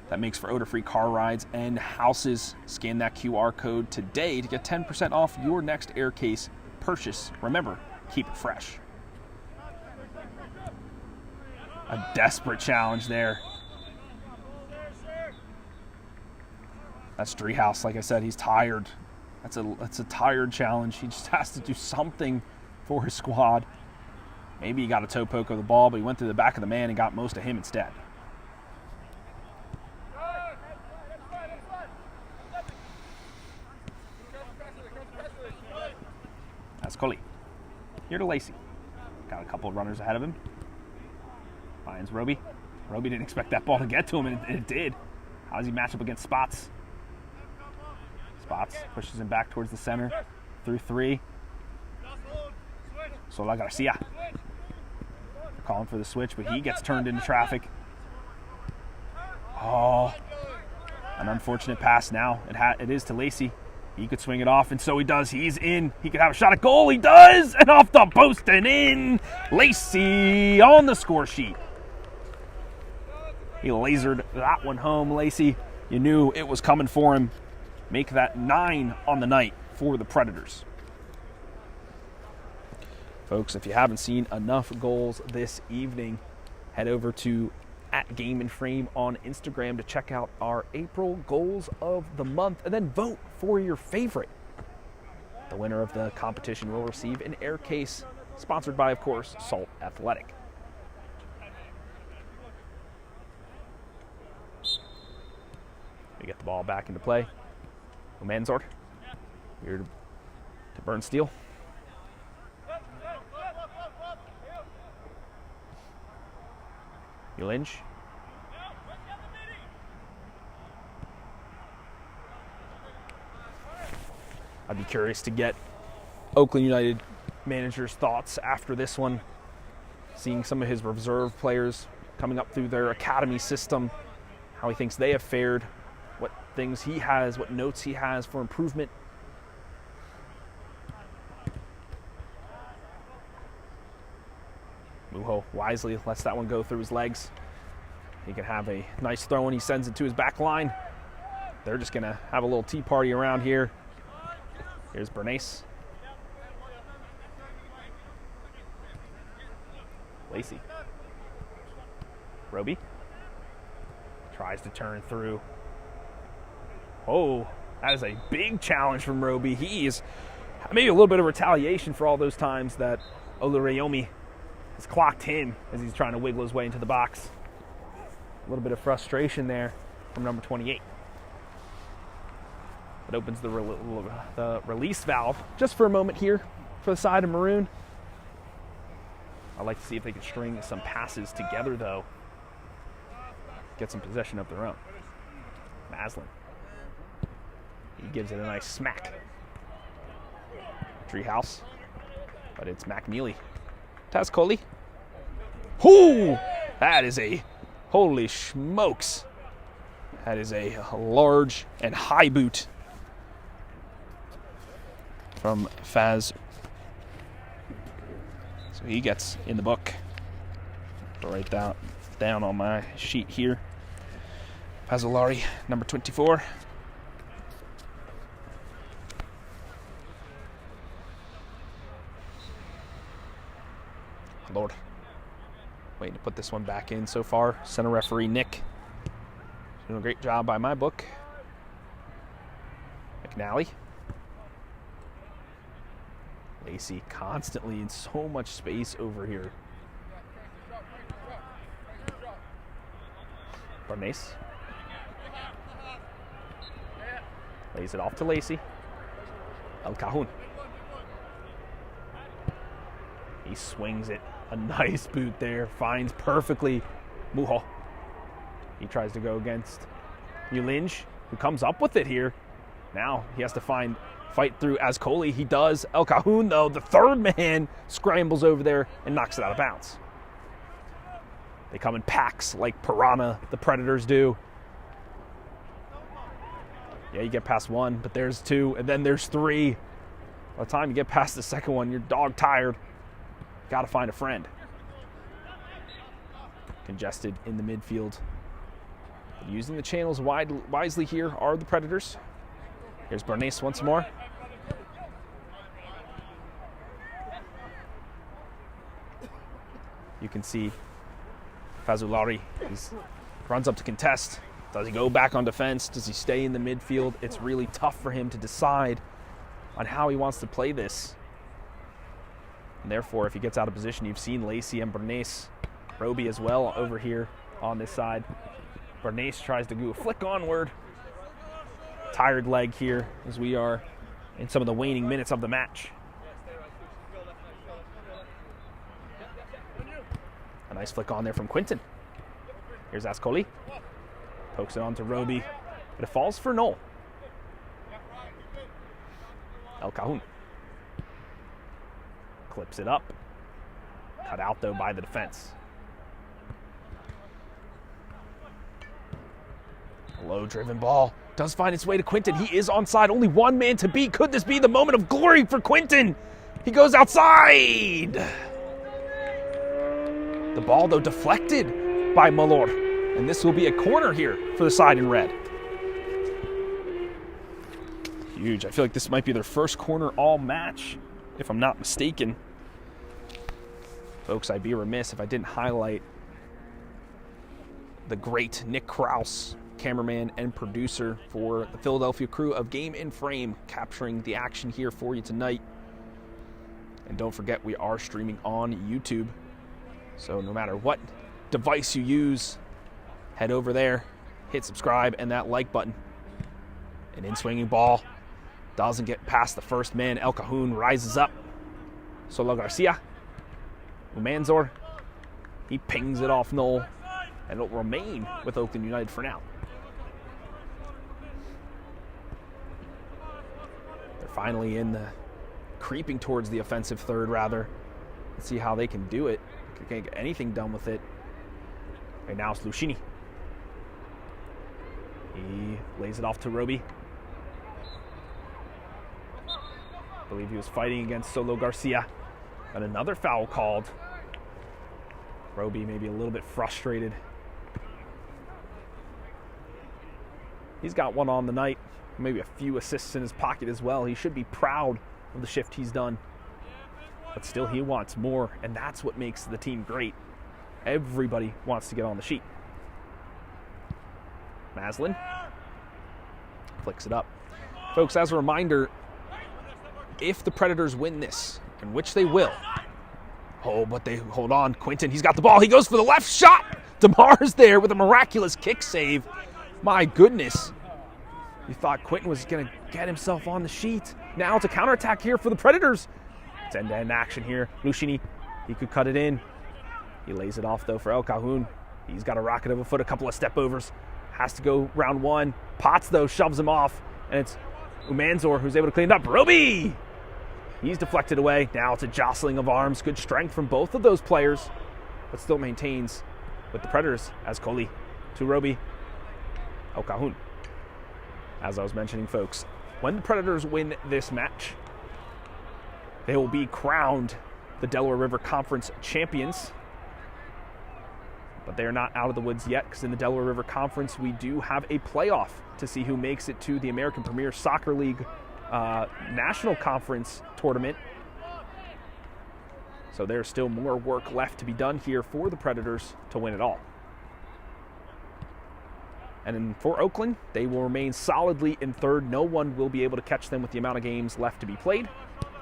that makes for odor-free car rides and houses. Scan that QR code today to get 10% off your next air case purchase. Remember, keep it fresh. A desperate challenge there. That's Driehaus. Like I said, he's tired. That's a tired challenge. He just has to do something for his squad. Maybe he got a toe poke of the ball, but he went through the back of the man and got most of him instead. That's Coley. Here to Lacey. Got a couple of runners ahead of him. Finds Roby. Roby didn't expect that ball to get to him, and it did. How does he match up against Spots? Spots pushes him back towards the center. Through 3. Sola Garcia. Calling for the switch, but he gets turned into traffic. Oh, an unfortunate pass now. It is to Lacey. He could swing it off, and so he does. He's in. He could have a shot at goal. He does! And off the post and in. Lacey on the score sheet. He lasered that one home, Lacey. You knew it was coming for him. Make that 9 on the night for the Predators. Folks, if you haven't seen enough goals this evening, head over to at Game and Frame on Instagram to check out our April goals of the month and then vote for your favorite. The winner of the competition will receive an air case sponsored by, of course, Salt Athletic. We get the ball back into play. Manzor here to burn steel. Lynch. I'd be curious to get Oaklyn United manager's thoughts after this one, seeing some of his reserve players coming up through their academy system, how he thinks they have fared, what things he has, what notes he has for improvement. Muho wisely lets that one go through his legs. He can have a nice throw when he sends it to his back line. They're just going to have a little tea party around here. Here's Bernace. Lacey. Roby. Tries to turn through. Oh, that is a big challenge from Roby. He is maybe a little bit of retaliation for all those times that Olureyomi has clocked him as he's trying to wiggle his way into the box. A little bit of frustration there from number 28. It opens the release valve just for a moment here for the side of Maroon. I'd like to see if they can string some passes together, though. Get some possession of their own. Maslin. He gives it a nice smack. Treehouse. But it's McNeely. Tazcoli. Ooh! That is a... Holy smokes. That is a large and high boot from Faz. So he gets in the book. Write that down on my sheet here. Fazzolari, number 24. Lord. Waiting to put this one back in so far. Center referee Nick. Doing a great job by my book. McNally. Lacey constantly in so much space over here. Bernace. Lays it off to Lacey. El Cajun. He swings it. A nice boot there. Finds perfectly Mujo. He tries to go against Ulinge, who comes up with it here. Now he has to fight through Azcoli. He does. El Cajun, though, the third man, scrambles over there and knocks it out of bounds. They come in packs like Piranha, the Predators do. Yeah, you get past one, but there's two, and then there's three. By the time you get past the second one, you're dog tired. Got to find a friend. Congested in the midfield. But using the channels wisely here are the Predators. Here's Bernace once more. You can see Fazzolari runs up to contest. Does he go back on defense? Does he stay in the midfield? It's really tough for him to decide on how he wants to play this. And therefore, if he gets out of position, you've seen Lacey and Bernace, Roby as well over here on this side. Bernace tries to do a flick onward. Tired leg here as we are in some of the waning minutes of the match. A nice flick on there from Quinton. Here's Azcoli. Pokes it on to Roby, but it falls for Noel. El Cajun. Clips it up. Cut out, though, by the defense. A low-driven ball does find its way to Quinton. He is onside. Only one man to beat. Could this be the moment of glory for Quinton? He goes outside. The ball, though, deflected by Malor. And this will be a corner here for the side in red. Huge. I feel like this might be their first corner all match, if I'm not mistaken. Folks, I'd be remiss if I didn't highlight the great Nick Kraus, cameraman and producer for the Philadelphia crew of Game in Frame, capturing the action here for you tonight. And don't forget, we are streaming on YouTube. So no matter what device you use, head over there, hit subscribe and that like button. An in-swinging ball doesn't get past the first man. El Cajon rises up. Solo Garcia. Umanzor. He pings it off Noel. And it'll remain with Oaklyn United for now. They're finally in the creeping towards the offensive third, rather. Let's see how they can do it. They can't get anything done with it. Right now it's Lucchini. He lays it off to Roby. I believe he was fighting against Solo Garcia. And another foul called. Roby maybe a little bit frustrated. He's got one on the night. Maybe a few assists in his pocket as well. He should be proud of the shift he's done. But still, he wants more, and that's what makes the team great. Everybody wants to get on the sheet. Maslin flicks it up. Folks, as a reminder, if the Predators win this, and which they will. Oh, but they hold on. Quinton, he's got the ball. He goes for the left shot. DeMar's there with a miraculous kick save. My goodness. You thought Quinton was going to get himself on the sheet. Now it's a counterattack here for the Predators. It's end-to-end action here. Lucchini, he could cut it in. He lays it off, though, for El Cajon. He's got a rocket of a foot, a couple of step-overs. Has to go round one. Potts, though, shoves him off. And it's Umanzor who's able to clean it up. Roby! He's deflected away. Now it's a jostling of arms. Good strength from both of those players. But still maintains with the Predators as Coley to Roby. El Cajon. As I was mentioning, folks, when the Predators win this match, they will be crowned the Delaware River Conference champions. But they are not out of the woods yet, because in the Delaware River Conference, we do have a playoff to see who makes it to the American Premier Soccer League National Conference tournament. So there's still more work left to be done here for the Predators to win it all. And for Oaklyn, they will remain solidly in third. No one will be able to catch them with the amount of games left to be played.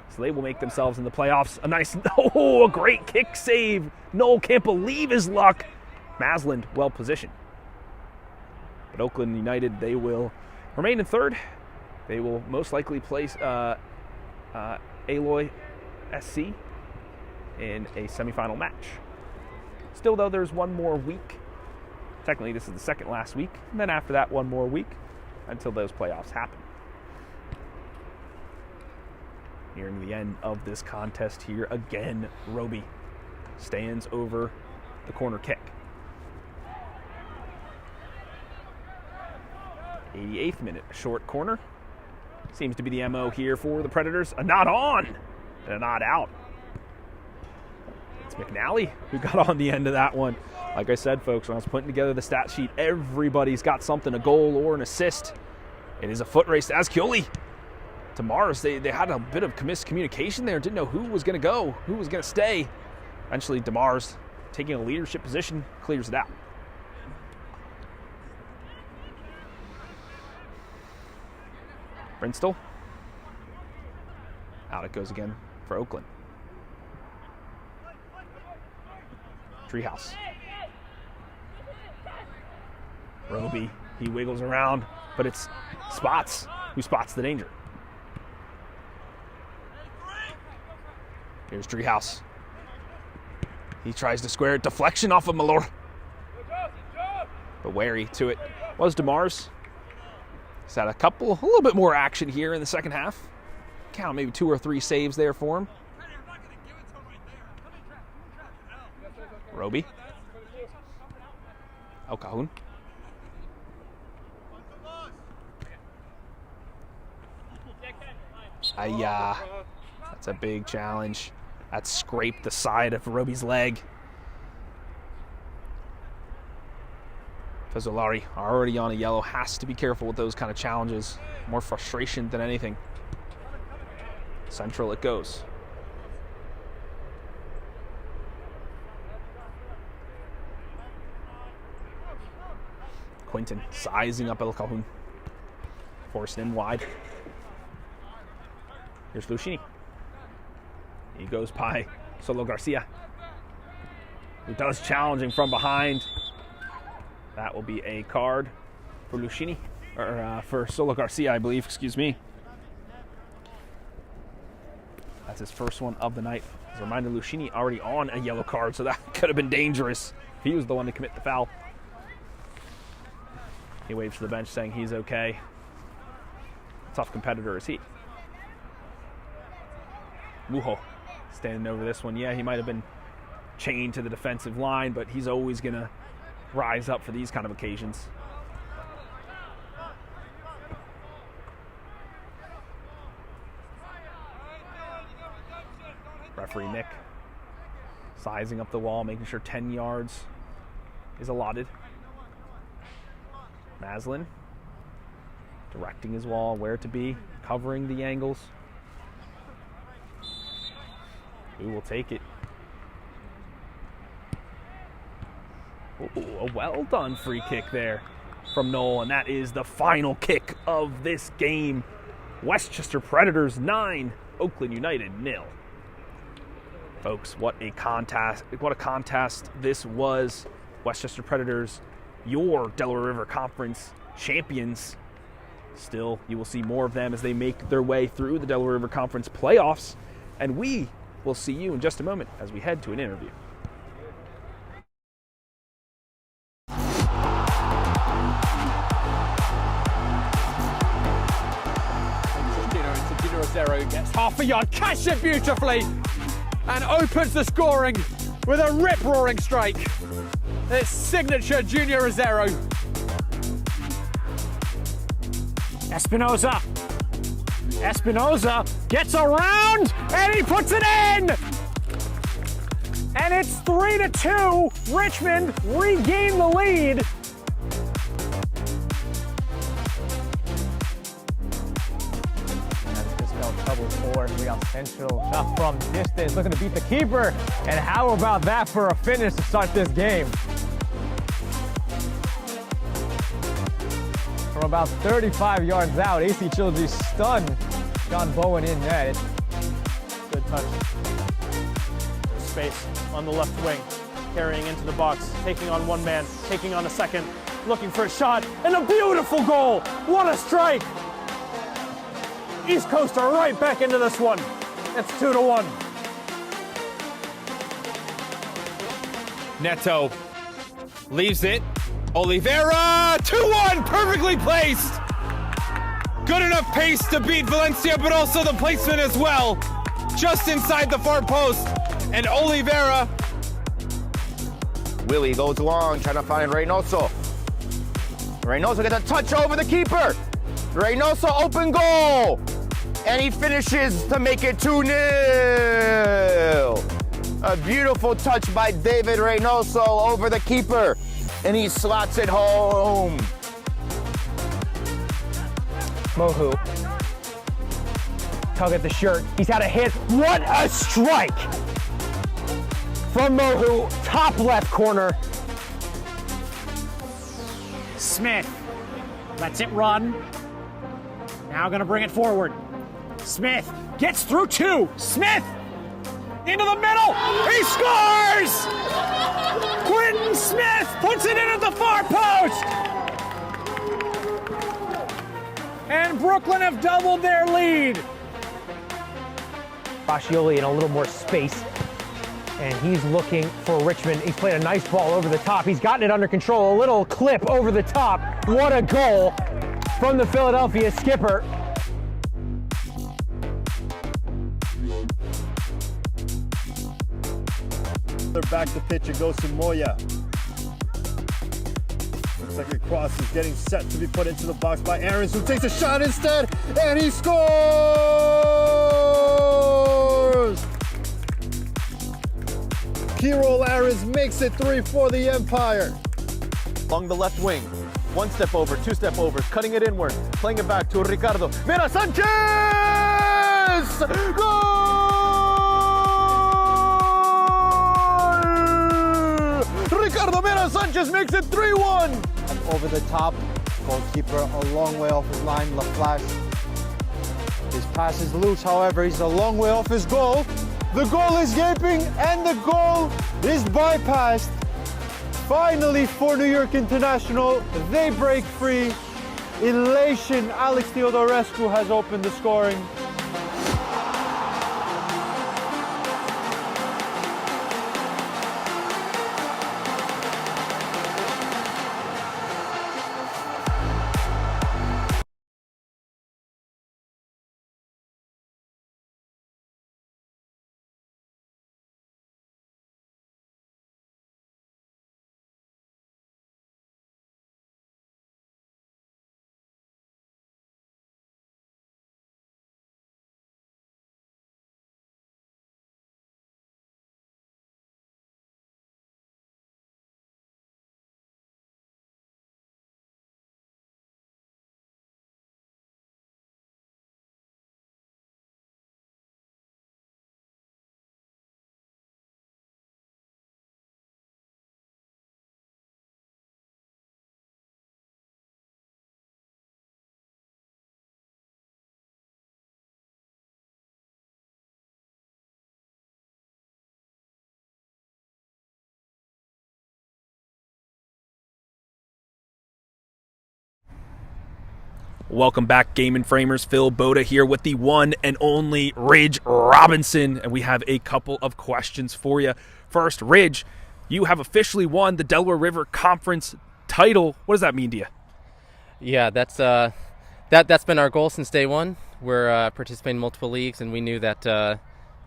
So they will make themselves in the playoffs. A great kick save. Noel can't believe his luck. Maslin well positioned. But Oaklyn United, they will remain in third. They will most likely place Aloy SC in a semifinal match. Still, though, there's one more week. Technically, this is the second last week. And then after that, one more week until those playoffs happen. Nearing the end of this contest here, again, Roby stands over the corner kick. 88th minute, short corner. Seems to be the MO here for the Predators. A nod on and a nod out. It's McNally who got on the end of that one. Like I said, folks, when I was putting together the stat sheet, everybody's got something, a goal or an assist. It is a foot race to Ascioli. To Mars, they had a bit of miscommunication there. Didn't know who was going to go, who was going to stay. Eventually, DeMars, taking a leadership position, clears it out. Brinstall. Out it goes again for Oaklyn. Treehouse. Roby, he wiggles around, but it's Spots who spots the danger. Here's Treehouse. He tries to square it. Deflection off of Malor. But wary to it was DeMars. He's had a little bit more action here in the second half. Count maybe 2 or 3 saves there for him. Roby. El Cajon. That's a big challenge. That scraped the side of Roby's leg. Fazzolari, already on a yellow, has to be careful with those kind of challenges. More frustration than anything. Central it goes. Quinton sizing up El Calhoun. Forcing him wide. Here's Lucchini. He goes by Solo Garcia, who does challenging from behind. That will be a card for Lucchini, or for Solo Garcia, I believe, excuse me. That's his first one of the night. As a reminder, Lucchini already on a yellow card, so that could have been dangerous if he was the one to commit the foul. He waves to the bench saying he's okay. Tough competitor is he. Mujo standing over this one. Yeah, he might have been chained to the defensive line, but he's always going to rise up for these kind of occasions. Referee Nick sizing up the wall, making sure 10 yards is allotted. Maslin directing his wall where to be, covering the angles. Who will take it? Ooh, a well done free kick there from Noel, and that is the final kick of this game. Westchester Predators 9, Oaklyn United 0. Folks, what a contest this was. Westchester Predators, your Delaware River Conference champions. Still, you will see more of them as they make their way through the Delaware River Conference playoffs, and we will see you in just a moment as we head to an interview. Rosero gets half a yard, cash it beautifully, and opens the scoring with a rip-roaring strike. It's signature Junior Rosero. Espinoza gets around, and he puts it in! And it's 3-2. Richmond regain the lead. Trouble for Real Central. Shot from distance, looking to beat the keeper. And how about that for a finish to start this game? From about 35 yards out, AC Trilogy stunned John Bowen in net. Good touch. There's space on the left wing, carrying into the box, taking on one man, taking on a second, looking for a shot, and a beautiful goal! What a strike! East Coast are right back into this one. It's 2-1. Neto leaves it. Oliveira, 2-1, perfectly placed. Good enough pace to beat Valencia, but also the placement as well. Just inside the far post. And Oliveira. Willie goes long, trying to find Reynoso. Reynoso gets a touch over the keeper. Reynoso, open goal. And he finishes to make it 2-0. A beautiful touch by David Reynoso over the keeper. And he slots it home. Mohu. Tug at the shirt. He's had a hit. What a strike! From Mohu, top left corner. Smith lets it run. Now gonna bring it forward. Smith gets through two. Smith into the middle. He scores! Quentin Smith puts it in at the far post. And Brooklyn have doubled their lead. Fascioli in a little more space, and he's looking for Richmond. He's played a nice ball over the top. He's gotten it under control. A little clip over the top. What a goal from the Philadelphia skipper. They're back to pitch. It goes to Moya. Looks like a cross is getting set to be put into the box by Aarons, who takes a shot instead, and he scores! Kirol Aarons makes it 3 for the Empire. Along the left wing. One step over, two step over, cutting it inward, playing it back to Ricardo. Mira Sanchez! Goal! Ricardo Mira Sanchez makes it 3-1. over the top. Goalkeeper a long way off his line, LaFlash. His pass is loose, however, he's a long way off his goal. The goal is gaping and the goal is bypassed. Finally for New York International, they break free. Elation, Alex Theodorescu has opened the scoring. Welcome back, Game and Framers. Phil Boda here with the one and only Ridge Robinson, and we have a couple of questions for you. First, Ridge, you have officially won the Delaware River Conference title. What does that mean to you? Yeah, that's been our goal since day one. We're participating in multiple leagues, and we knew that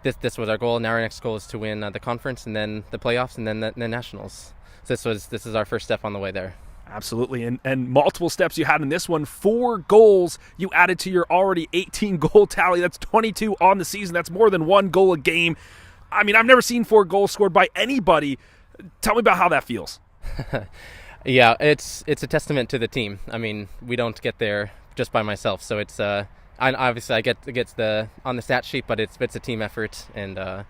this was our goal. Now our next goal is to win the conference, and then the playoffs, and then the nationals. So this is our first step on the way there. Absolutely, and multiple steps you had in this one. 4 goals you added to your already 18-goal tally. That's 22 on the season. That's more than 1 goal a game. I mean, I've never seen 4 goals scored by anybody. Tell me about how that feels. Yeah, it's a testament to the team. I mean, we don't get there just by myself. So it's obviously I get the on the stat sheet, but it's a team effort, and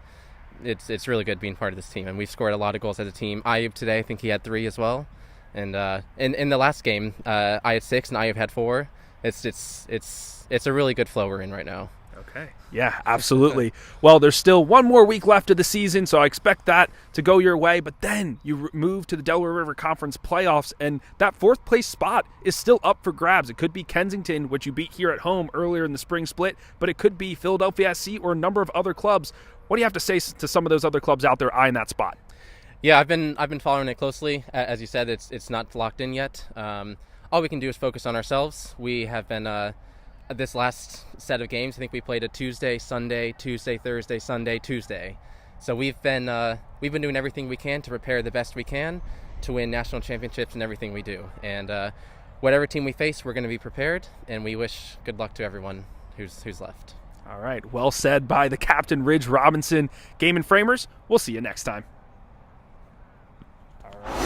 it's really good being part of this team. And we've scored a lot of goals as a team. Ayub today, I think he had 3 as well. And in the last game, I had 6 and Ayub had 4. It's a really good flow we're in right now. Okay. Yeah, absolutely. Well, there's still 1 more week left of the season, so I expect that to go your way. But then you move to the Delaware River Conference playoffs, and that 4th place spot is still up for grabs. It could be Kensington, which you beat here at home earlier in the spring split, but it could be Philadelphia SC or a number of other clubs. What do you have to say to some of those other clubs out there eyeing that spot? Yeah, I've been following it closely. As you said, it's not locked in yet. All we can do is focus on ourselves. We have been this last set of games. I think we played a Tuesday, Sunday, Tuesday, Thursday, Sunday, Tuesday. So we've been doing everything we can to prepare the best we can to win national championships in everything we do. And whatever team we face, we're going to be prepared. And we wish good luck to everyone who's left. All right, well said by the captain, Ridge Robinson. Game and Framers, we'll see you next time. All right.